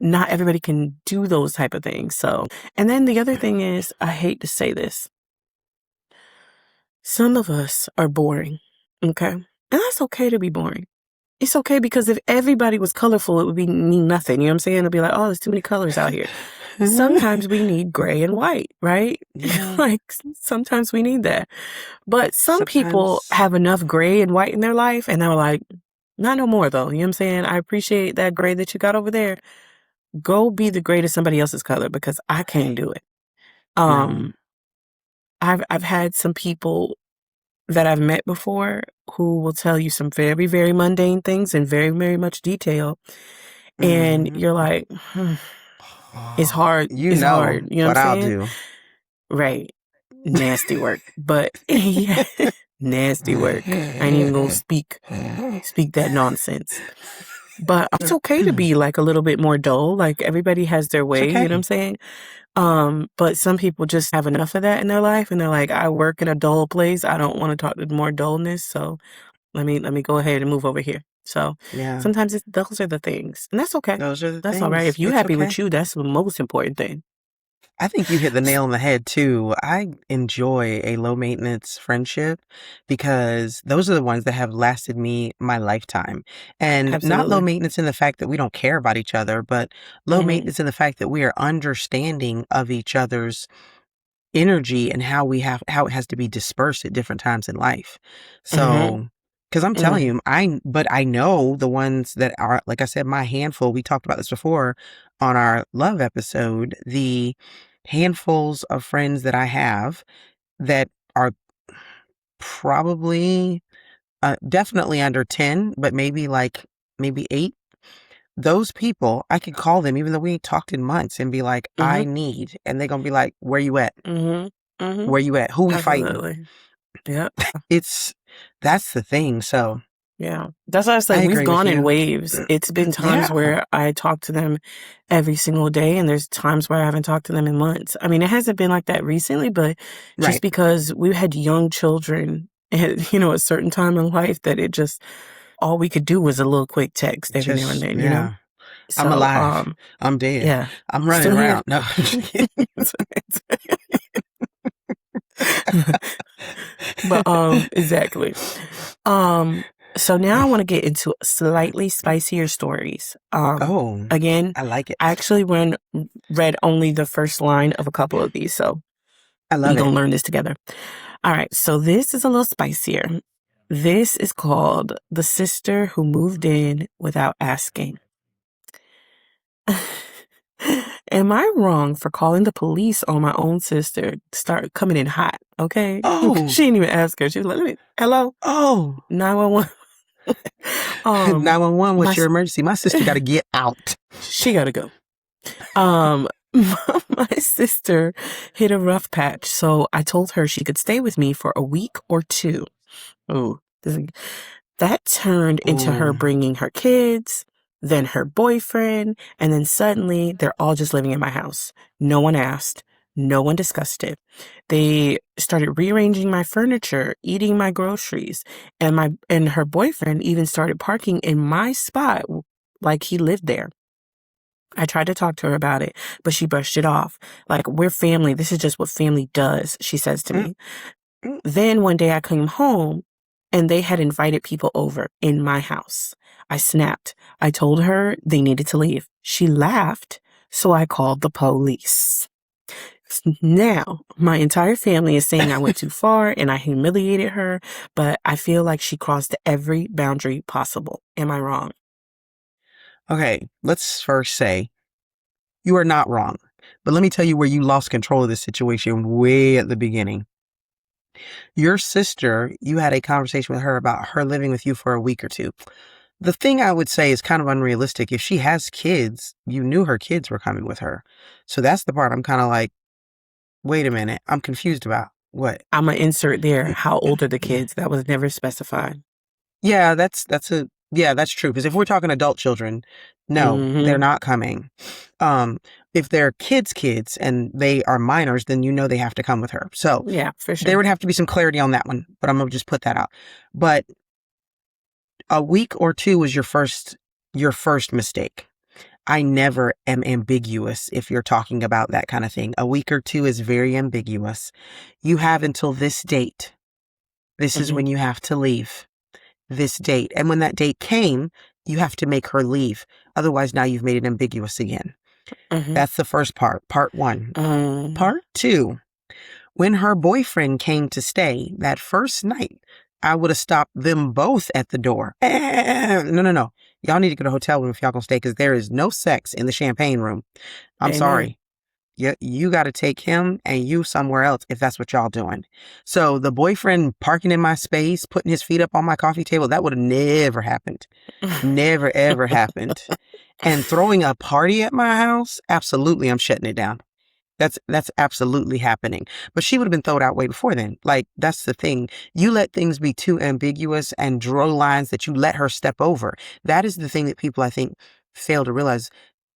Not everybody can do those type of things. So, and then the other thing is, I hate to say this. Some of us are boring. Okay. And that's okay to be boring. It's okay because if everybody was colorful, it would mean nothing. You know what I'm saying? It'd be like, oh, there's too many colors out here. Sometimes we need gray and white, right? Yeah. Like sometimes we need that. But some people Sometimes. have enough gray and white in their life and they're like, not no more though. You know what I'm saying? I appreciate that gray that you got over there. Go be the gray to somebody else's color because I can't Right. do it. No. I've had some people that I've met before who will tell you some very, very mundane things in very, very much detail. And Mhm. you're like, it's hard. You It's know hard. You know what I'm what I'll saying? do. Right. Nasty work. But yeah, nasty work. I ain't even gonna speak that nonsense. But it's okay to be like a little bit more dull. Like everybody has their It's way, you know what I'm okay. saying? But some people just have enough of that in their life and they're like, I work in a dull place. I don't want to talk to more dullness. So let me go ahead and move over here. So Yeah. sometimes those are the things. And that's okay. Those are the That's all right. things. If you It's happy okay. with you, that's the most important thing. I think you hit the nail on the head too. I enjoy a low maintenance friendship because those are the ones that have lasted me my lifetime. And not low Absolutely. maintenance in the fact that we don't care about each other, but low Hmm. maintenance in the fact that we are understanding of each other's energy and how it has to be dispersed at different times in life. Hmm. So, because I'm telling Hmm. you, but I know the ones that are, like I said, my handful. We talked about this before on our love episode. The handfuls of friends that I have that are probably definitely under 10, but maybe 8. Those people, I could call them even though we ain't talked in months and be like, I Hmm. need, and they're gonna be like, where you at? Hmm. Hmm. Where you at? Who we fighting? Absolutely. Yep. It's That's the thing. So Yeah. That's why I I said we've agree with gone in you. waves. It's been times Yeah. where I talk to them every single day, and there's times where I haven't talked to them in months. I mean, it hasn't been like that recently, but just Right. because we had young children at, a certain time in life that it just, all we could do was a little quick text every now and Just, then. yeah. I'm So, alive. I'm dead. yeah, I'm running still here. around. No. I'm just kidding. But, exactly. So now I want to get into slightly spicier stories. Oh, Again, I like it. I actually read only the first line of a couple of these, so I we love gonna it. learn this together. All right, so this is a little spicier. This is called The Sister Who Moved In Without Asking. Am I wrong for calling the police on my own sister? Start coming in hot, okay? Oh, She didn't even ask her. She was like, hello, oh. 911. 911, My what's your emergency? My sister got to get out. she gotta go. Um, my sister hit a rough patch, so I told her she could stay with me for a week or two. Oh, that turned into her Ooh. bringing her kids, then her boyfriend, and then suddenly they're all just living in my house. No one asked. No one discussed it. They started rearranging my furniture, eating my groceries, and her boyfriend even started parking in my spot like he lived there. I tried to talk to her about it, but she brushed it off. Like, we're family. This is just what family does, she says to Mm, me. mm. Then one day I came home and they had invited people over in my house. I snapped. I told her they needed to leave. She laughed, so I called the police. Now, my entire family is saying I went too far and I humiliated her, but I feel like she crossed every boundary possible. Am I wrong? Okay, let's first say you are not wrong. But let me tell you where you lost control of this situation way at the beginning. Your sister, you had a conversation with her about her living with you for a week or two. The thing I would say is kind of unrealistic. If she has kids, you knew her kids were coming with her. So that's the part I'm kind of like, wait a minute, I'm confused about. What? I'm going to insert there. How old are the kids? That was never specified. Yeah, that's true. Because if we're talking adult children, no, they're Mm-hmm. not coming. Um, if they're kids and they are minors, then you know they have to come with her. So Yeah, for there sure. would have to be some clarity on that one, but I'm gonna just put that out. But a week or two was your first mistake. I never am ambiguous if you're talking about that kind of thing. A week or two is very ambiguous. You have until this date. This is Mm-hmm. when you have to leave. This date. And when that date came, you have to make her leave. Otherwise, now you've made it ambiguous again. Mm-hmm. That's the first part, part one. Mm-hmm. Part two, when her boyfriend came to stay that first night, I would have stopped them both at the door. No. Y'all need to go to a hotel room if y'all gonna stay because there is no sex in the champagne room. I'm Amen. sorry. you got to take him and you somewhere else if that's what y'all doing. So the boyfriend parking in my space, putting his feet up on my coffee table, that would have never happened. Never, ever happened. And throwing a party at my house, absolutely, I'm shutting it down. That's absolutely happening. But she would have been thrown out way before then. Like, that's the thing. You let things be too ambiguous and draw lines that you let her step over. That is the thing that people, I think, fail to realize.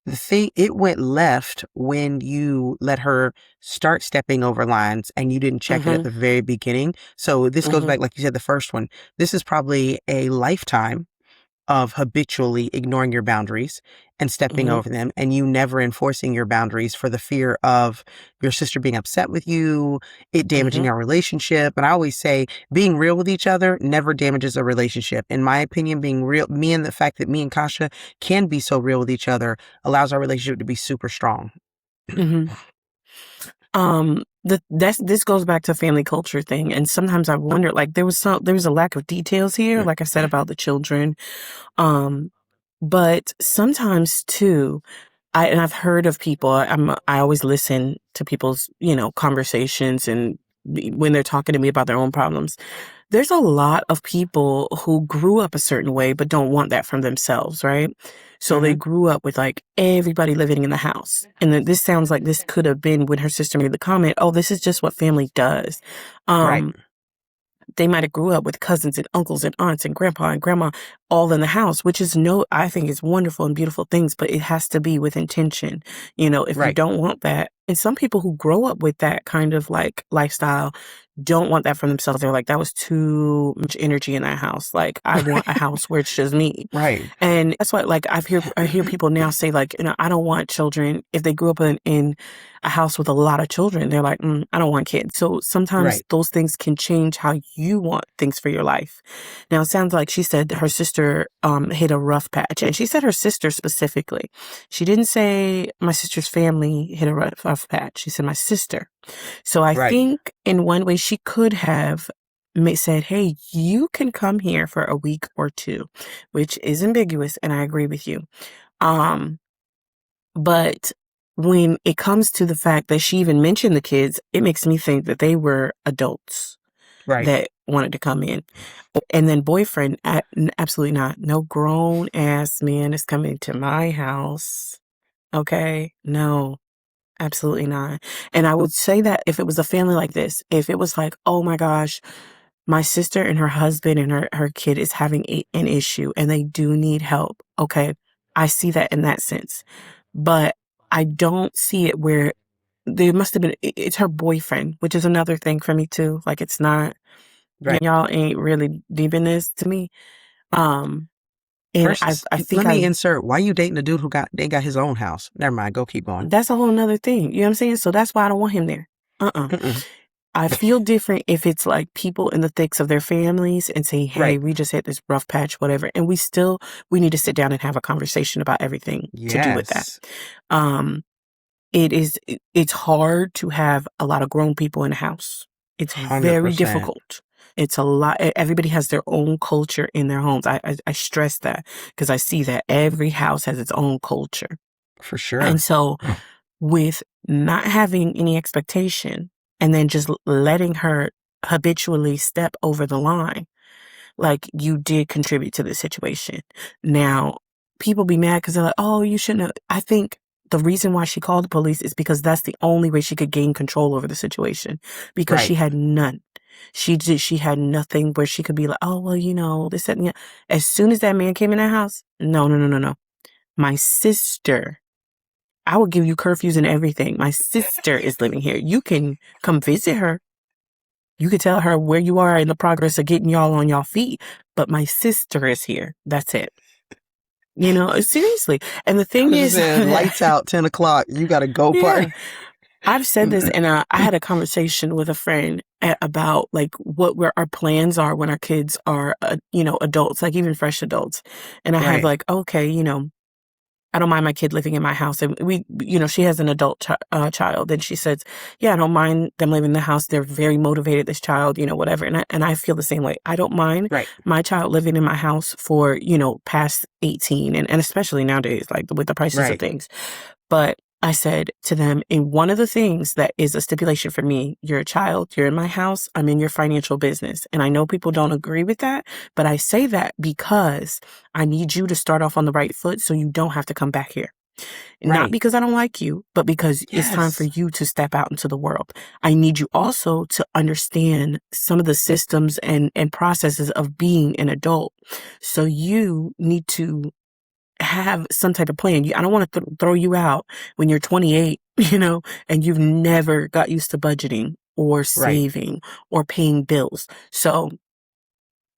The thing, it went left when you let her start stepping over lines and you didn't check it at the very beginning. So this goes back, like you said, the first one. This is probably a lifetime of habitually ignoring your boundaries and stepping over them, and you never enforcing your boundaries for the fear of your sister being upset with you, it damaging our relationship. And I always say being real with each other never damages a relationship. In my opinion, being real, the fact that me and Kasha can be so real with each other allows our relationship to be super strong. This goes back to family culture thing, and sometimes I wonder, like, there was a lack of details here, like I said about the children, but sometimes too, I've heard of people. I always listen to people's conversations and when they're talking to me about their own problems. There's a lot of people who grew up a certain way but don't want that from themselves, right? So they grew up with like everybody living in the house. And then this sounds like this could have been when her sister made the comment, oh, this is just what family does. Right. They might have grew up with cousins and uncles and aunts and grandpa and grandma all in the house, which is I think is wonderful and beautiful things, but it has to be with intention. If you don't want that, and some people who grow up with that kind of like lifestyle don't want that for themselves. They're like, that was too much energy in that house. Like, I want a house where it's just me. Right. And that's why, like, I hear people now say, like, I don't want children. If they grew up in a house with a lot of children, they're like, I don't want kids. So sometimes those things can change how you want things for your life. Now, it sounds like she said her sister hit a rough patch. And she said her sister specifically. She didn't say my sister's family hit a rough patch. She said my sister. So I think in one way she could have said, hey, you can come here for a week or two, which is ambiguous, and I agree with you. But when it comes to the fact that she even mentioned the kids, it makes me think that they were adults that wanted to come in. And then boyfriend, absolutely not. No grown ass man is coming to my house. Okay? No. Absolutely not. And I would say that if it was a family like this, if it was like, oh my gosh, my sister and her husband and her kid is having an issue and they do need help. Okay. I see that in that sense. But I don't see it where there must have been, it's her boyfriend, which is another thing for me too. Like, it's not, y'all ain't really deep in this to me. And First, I think let me insert, why you dating a dude who got his own house? Never mind, go keep going. That's a whole nother thing. You know what I'm saying? So that's why I don't want him there. I feel different if it's like people in the thicks of their families and say, hey, we just hit this rough patch, whatever. And we need to sit down and have a conversation about everything to do with that. It's hard to have a lot of grown people in the house. It's 100%. Very difficult. It's a lot. Everybody has their own culture in their homes. I stress that because I see that every house has its own culture. For sure. And so with not having any expectation and then just letting her habitually step over the line, like, you did contribute to the situation. Now, people be mad because they're like, oh, you shouldn't have. I think the reason why she called the police is because that's the only way she could gain control over the situation, because she had none. She had nothing where she could be like, oh, well, this, that, and that. As soon as that man came in that house, no. My sister, I will give you curfews and everything. My sister is living here. You can come visit her. You can tell her where you are in the progress of getting y'all on y'all feet. But my sister is here. That's it. Seriously. And the thing is, lights out 10 o'clock. You got to go party. I've said this, and I had a conversation with a friend about like where our plans are when our kids are, adults, like even fresh adults. And I have like, okay, I don't mind my kid living in my house. And she has an adult child, and she says, yeah, I don't mind them living in the house. They're very motivated, this child, whatever. And I feel the same way. I don't mind my child living in my house for, past 18 and especially nowadays, like with the prices of things. But I said to them, and one of the things that is a stipulation for me, you're a child, you're in my house, I'm in your financial business. And I know people don't agree with that, but I say that because I need you to start off on the right foot so you don't have to come back here. Not Right. because I don't like you, but because it's time for Yes. you to step out into the world. I need you also to understand some of the systems and processes of being an adult. So you need to have some type of plan. I don't want to throw you out when you're 28, and you've never got used to budgeting or Right. saving or paying bills. So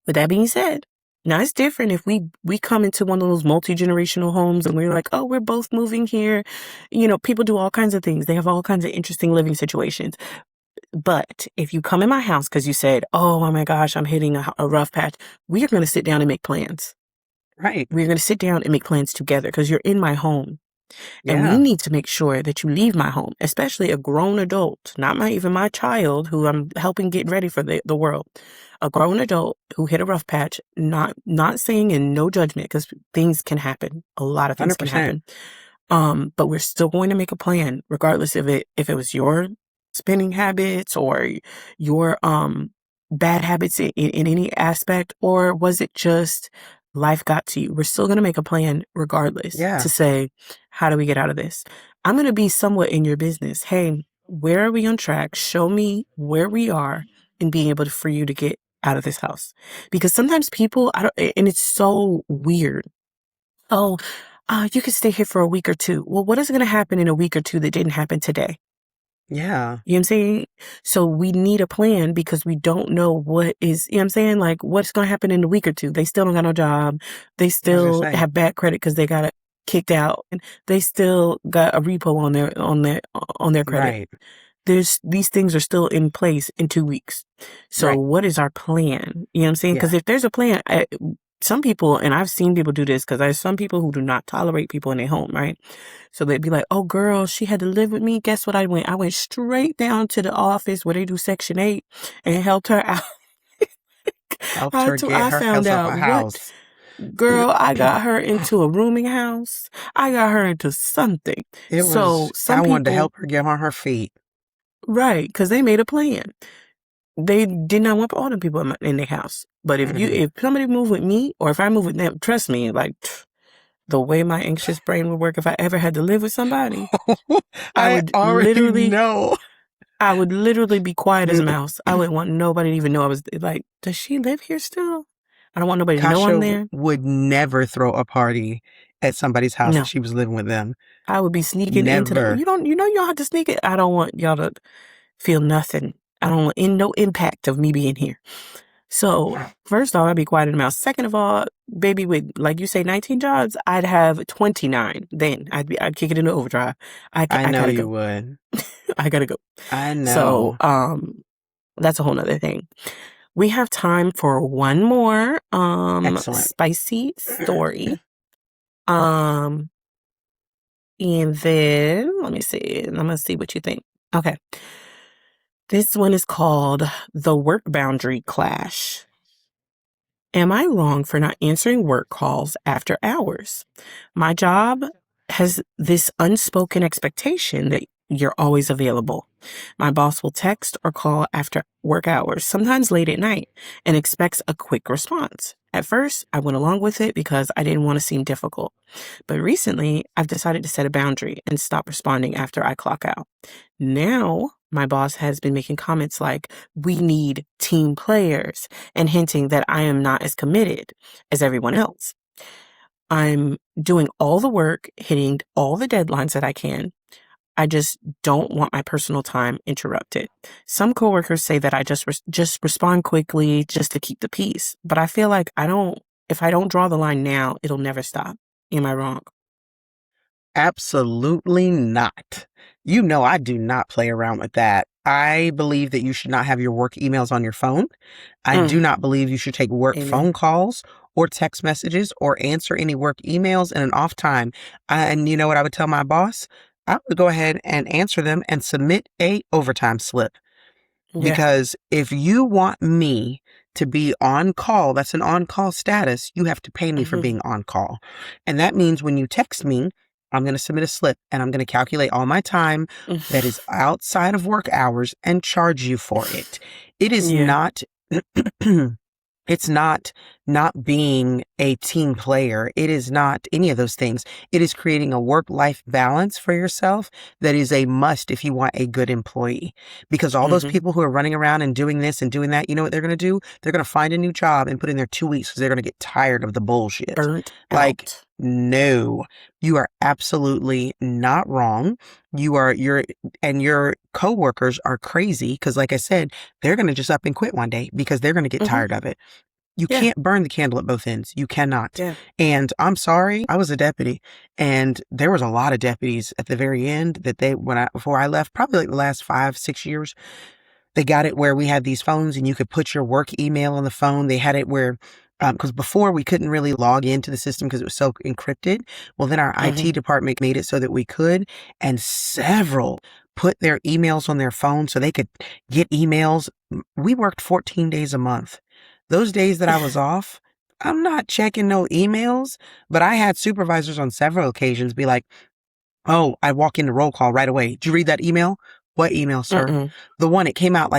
with that being said, now it's different if we come into one of those multi-generational homes and we're like, oh, we're both moving here. People do all kinds of things. They have all kinds of interesting living situations. But if you come in my house because you said, oh my gosh, I'm hitting a rough patch, we are going to sit down and make plans. Right. We're going to sit down and make plans together because you're in my home. And we Yeah. need to make sure that you leave my home, especially a grown adult, not even my child who I'm helping get ready for the world. A grown adult who hit a rough patch, not saying in no judgment, because things can happen. A lot of things can 100%. happen. But we're still going to make a plan, regardless of if it was your spending habits or your bad habits in any aspect, or was it just life got to you? We're still going to make a plan regardless Yeah. to say, how do we get out of this? I'm going to be somewhat in your business. Hey, where are we on track? Show me where we are and being able for you to get out of this house. Because sometimes people, and it's so weird. Oh, you could stay here for a week or two. Well, what is going to happen in a week or two that didn't happen today? Yeah. You know what I'm saying? So we need a plan because we don't know what is, you know what I'm saying? Like what's going to happen in a week or two. They still don't got no job. They I was gonna still say. have bad credit because they got it kicked out. And they still got a repo on their credit. Right. These things are still in place in 2 weeks. So Right. what is our plan? You know what I'm saying? Yeah. Because if there's a plan, some people, and I've seen people do this because there's some people who do not tolerate people in their home, right? So they'd be like, oh, girl, she had to live with me. Guess what I went? I went straight down to the office where they do Section 8 and helped her out. Helped her get I her found house off out a what, house. girl, I got her into a rooming house. I got her into something. It So was, some I wanted to people, help her get on her feet. right, because they made a plan. They did not want all the people in their house. But if somebody moved with me or if I move with them, trust me, like the way my anxious brain would work, if I ever had to live with somebody, I I would already literally know. be quiet as a mouse. I wouldn't want nobody to even know I was like, does she live here still? I don't want nobody to know I'm Kasha there. would never throw a party at somebody's house No, if she was living with them. I would be sneaking into the, Never. y'all have to sneak it. I don't want y'all to feel nothing. I don't want no impact of me being here. So first off, I'd be quiet in the mouth. Second of all, baby, with like you say, 19 jobs, I'd have 29. Then I'd kick it into overdrive. I know gotta you go. would. I gotta go. I So, know. that's a whole nother thing. We have time for one more, Excellent. spicy story. And then let me see. I'm gonna see what you think. Okay. This one is called The Work Boundary Clash. Am I wrong for not answering work calls after hours? My job has this unspoken expectation that you're always available. My boss will text or call after work hours, sometimes late at night, and expects a quick response. At first, I went along with it because I didn't want to seem difficult. But recently, I've decided to set a boundary and stop responding after I clock out. Now, my boss has been making comments like, we need team players, and hinting that I am not as committed as everyone else. I'm doing all the work, hitting all the deadlines that I can. I just don't want my personal time interrupted. Some coworkers say that I just respond quickly just to keep the peace, but I feel like if I don't draw the line now, it'll never stop. Am I wrong? Absolutely not. You know, I do not play around with that. I believe that you should not have your work emails on your phone. I do not believe you should take work Amen. phone calls or text messages or answer any work emails in an off time. And you know what I would tell my boss? I would go ahead and answer them and submit a overtime slip. Yeah. Because if you want me to be on call, that's an on call status, you have to pay me for being on call. And that means when you text me, I'm going to submit a slip and I'm going to calculate all my time that is outside of work hours and charge you for it. It is Yeah. not, it's not being a team player. It is not any of those things. It is creating a work-life balance for yourself that is a must if you want a good employee. Because all those people who are running around and doing this and doing that, you know what they're going to do? They're going to find a new job and put in their 2 weeks because they're going to get tired of the bullshit. Burnt Like, out. no, you are absolutely not wrong. And your coworkers are crazy because, like I said, they're going to just up and quit one day because they're going to get tired of it. You Yeah. can't burn the candle at both ends. You cannot. Yeah. And I'm sorry, I was a deputy, and there was a lot of deputies at the very end that before I left, probably like the last 5-6 years, they got it where we had these phones and you could put your work email on the phone. They had it where, because before we couldn't really log into the system because it was so encrypted. Well, then our IT department made it so that we could, and several put their emails on their phone so they could get emails. We worked 14 days a month. Those days that I was off, I'm not checking no emails, but I had supervisors on several occasions be like, oh, I walk into roll call right away. Did you read that email? What email, sir? The one, it came out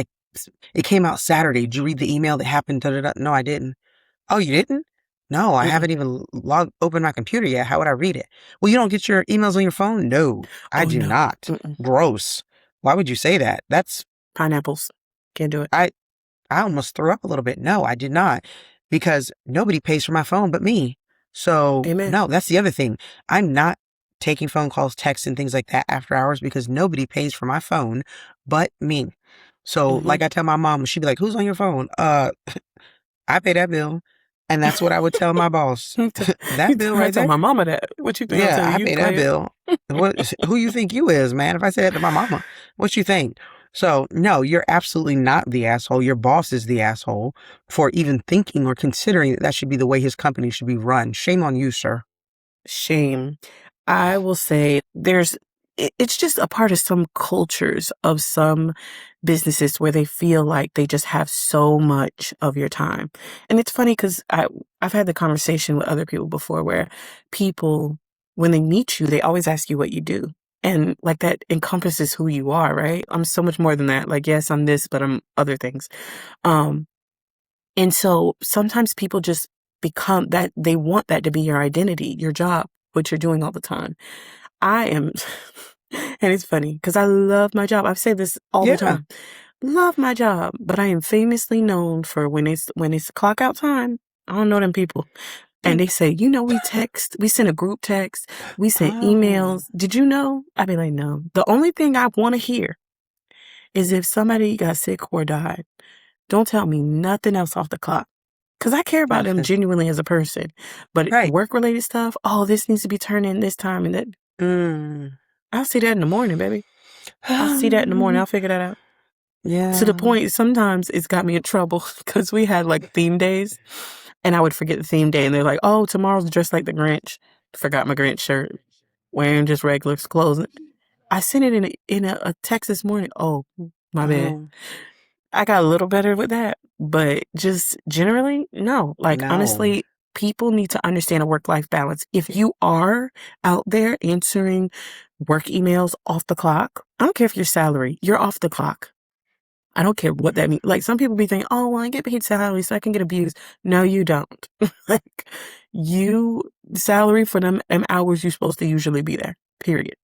Saturday. Did you read the email that happened? Da-da-da? No, I didn't. Oh, you didn't? No, I haven't even opened my computer yet. How would I read it? Well, you don't get your emails on your phone? No, I do not. Gross. Why would you say that? That's pineapples. Can't do it. I almost threw up a little bit. No, I did not, because nobody pays for my phone but me. So Amen. no, that's the other thing. I'm not taking phone calls, texts, and things like that after hours because nobody pays for my phone but me. So like I tell my mom, she'd be like, who's on your phone? I pay that bill. And that's what I would tell my boss. That bill right I tell there. my mama that. What you think? Yeah, I you pay that bill. Who you think you is, man? If I said that to my mama, what you think? So no, you're absolutely not the asshole. Your boss is the asshole for even thinking or considering that should be the way his company should be run. Shame on you, sir. Shame. I will say it's just a part of some cultures of some businesses where they feel like they just have so much of your time. And it's funny because I've had the conversation with other people before where people, when they meet you, they always ask you what you do. And like that encompasses who you are, right? I'm so much more than that. Like, yes, I'm this, but I'm other things. And so sometimes people just become that, they want that to be your identity, your job, what you're doing all the time. I am, and it's funny because I love my job. I've said this all the time. Love my job, but I am famously known for when it's clock out time. I don't know them people. And they say, we send a group text, we send emails. Did you know? I'd be like, no. The only thing I want to hear is if somebody got sick or died. Don't tell me nothing else off the clock. Because I care about them genuinely as a person. But work-related stuff, this needs to be turned in this time and that. I'll see that in the morning, baby. I'll see that in the morning. I'll figure that out. Yeah. To the point, sometimes it's got me in trouble because we had like theme days and I would forget the theme day and they're like, oh, tomorrow's dressed like the Grinch. Forgot my Grinch shirt. Wearing just regular clothes. I sent it in a text this morning. Oh, my bad. I got a little better with that, but just generally, no. Like, honestly, people need to understand a work-life balance. If you are out there answering work emails off the clock, I don't care if you're salary, you're off the clock. I don't care what that means. Like, some people be thinking, oh, well, I get paid salary so I can get abused. No, you don't. Like, salary for them hours you're supposed to usually be there, period.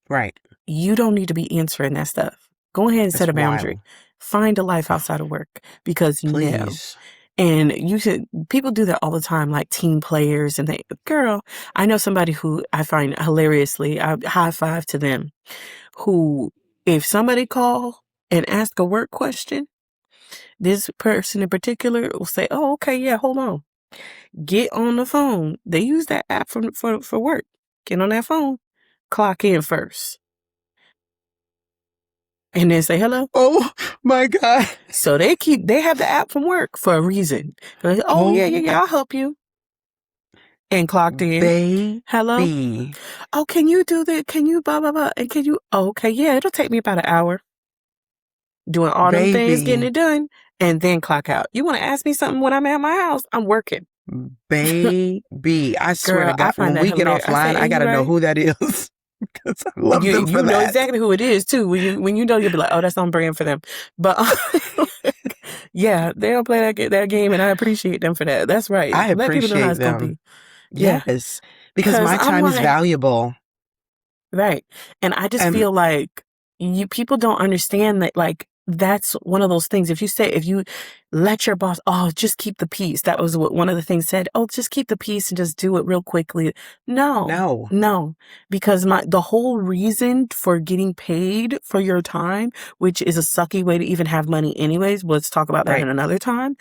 Right. You don't need to be answering that stuff. Go ahead and set a boundary. Wild. Find a life outside of work because please. No. And people do that all the time, like team players and girl, I know somebody who I find hilariously, I high five to them, who if somebody call and ask a work question, this person in particular will say, oh, okay, yeah, hold on. Get on the phone. They use that app for work. Get on that phone. Clock in first. And then say hello. Oh my God. So they have the app from work for a reason. Like, yeah, I'll help you. And clocked in. Hello. Oh, can you do that? Can you blah, blah, blah? And can you, okay, yeah, it'll take me about an hour. Doing all them things, getting it done, and then clock out. You want to ask me something when I'm at my house? I'm working. Baby, I swear to Girl, I God, find when that we get hilarious. I offline, say, I ain't you gotta know right? who that is because I love them for You know that. exactly who it is too. When you know, you'll be like, oh, that's on brand for them. But yeah, they don't play that game, and I appreciate them for that. That's right. I Let people know how appreciate it's gonna them. be. Yeah, Yes, because because my I'm time is like, valuable. right. And I just And feel like people don't understand that, like, that's one of those things. If you let your boss, oh, just keep the peace. That was what one of the things said. Oh, just keep the peace and just do it real quickly. No, no, no, because the whole reason for getting paid for your time, which is a sucky way to even have money anyways. Let's talk about that in right, another time.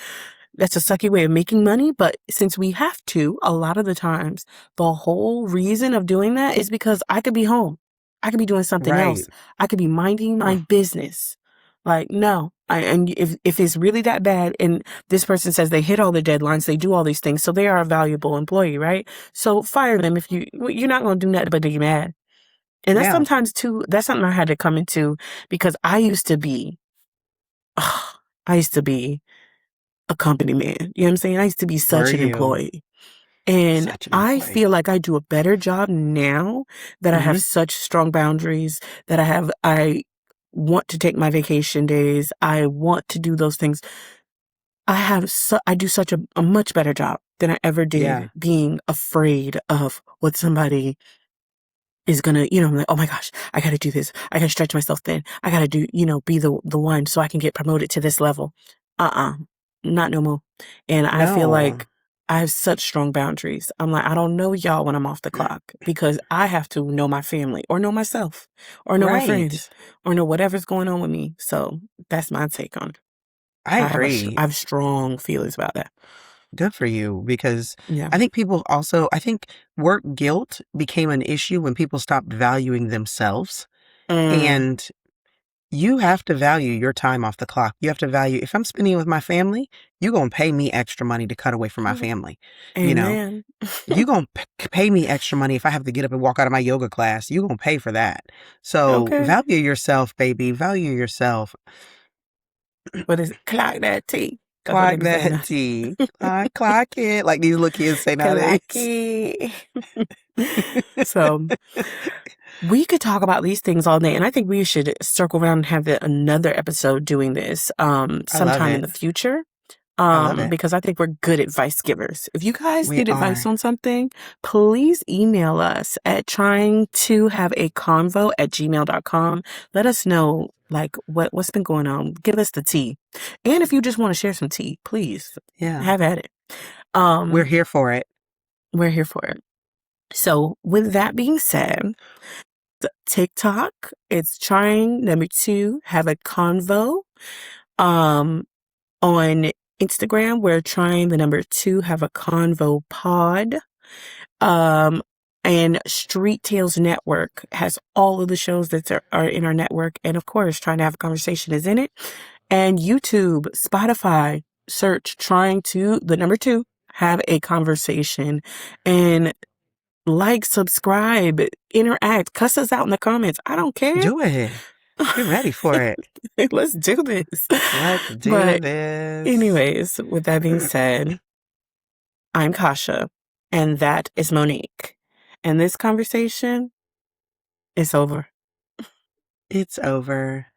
That's a sucky way of making money. But since we have to, a lot of the times, the whole reason of doing that is because I could be home. I could be doing something right. else. I could be minding my business. Like, no. And if it's really that bad and this person says they hit all the deadlines, they do all these things, so they are a valuable employee, right? So fire them if you're not going to do nothing but get mad. And that's Yeah, sometimes too, that's something I had to come into because I used to be, I used to be a company man. You know what I'm saying? I used to be were such an you employee. And such an I employee? feel like I do a better job now that I have Hmm. such strong boundaries, that I want to take my vacation days. I want to do those things. I do such a much better job than I ever did Yeah, being afraid of what somebody is gonna, I'm like, oh my gosh, I gotta do this. I gotta stretch myself thin. I gotta do, be the one so I can get promoted to this level. Uh-uh, not no more. And I feel no, like I have such strong boundaries. I'm like, I don't know y'all when I'm off the clock because I have to know my family or know myself or know my friends right. or know whatever's going on with me. So that's my take on it. I agree. I have strong feelings about that. Good for you because Yeah. I think work guilt became an issue when people stopped valuing themselves. Mm, And you have to value your time off the clock. You have to value, if I'm spending it with my family, you're going to pay me extra money to cut away from my family. You know, amen. you're going to pay me extra money if I have to get up and walk out of my yoga class. You're going to pay for that. So Okay. value yourself, baby. Value yourself. What is it? Clock that T. That's what they Clock be saying that now. T. Clock it. Like these little kids say nowadays. Clocky. So we could talk about these things all day, and I think we should circle around and have another episode doing this I love sometime in it. the future. I love it. Because I think we're good advice givers. If you guys We need advice are. on something, please email us at trying to have a convo at gmail.com. Let us know like what's been going on. Give us the tea. And if you just want to share some tea, please Yeah. have at it. We're Um, here for it. we're here for it. So with that being said, TikTok, it's trying number 2, have a convo. Um, on Instagram, we're trying the number 2, have a convo pod. Um, and Street Tales Network has all of the shows that are in our network. And of course, Trying to Have a Conversation is in it. And YouTube, Spotify, search trying to, the number 2, have a conversation. And like, subscribe, interact, cuss us out in the comments. I don't care. Do it. We're ready for it. Let's do this. Let's do But this. anyways, with that being said, I'm Kasha, and that is Monique. And this conversation is over. It's over.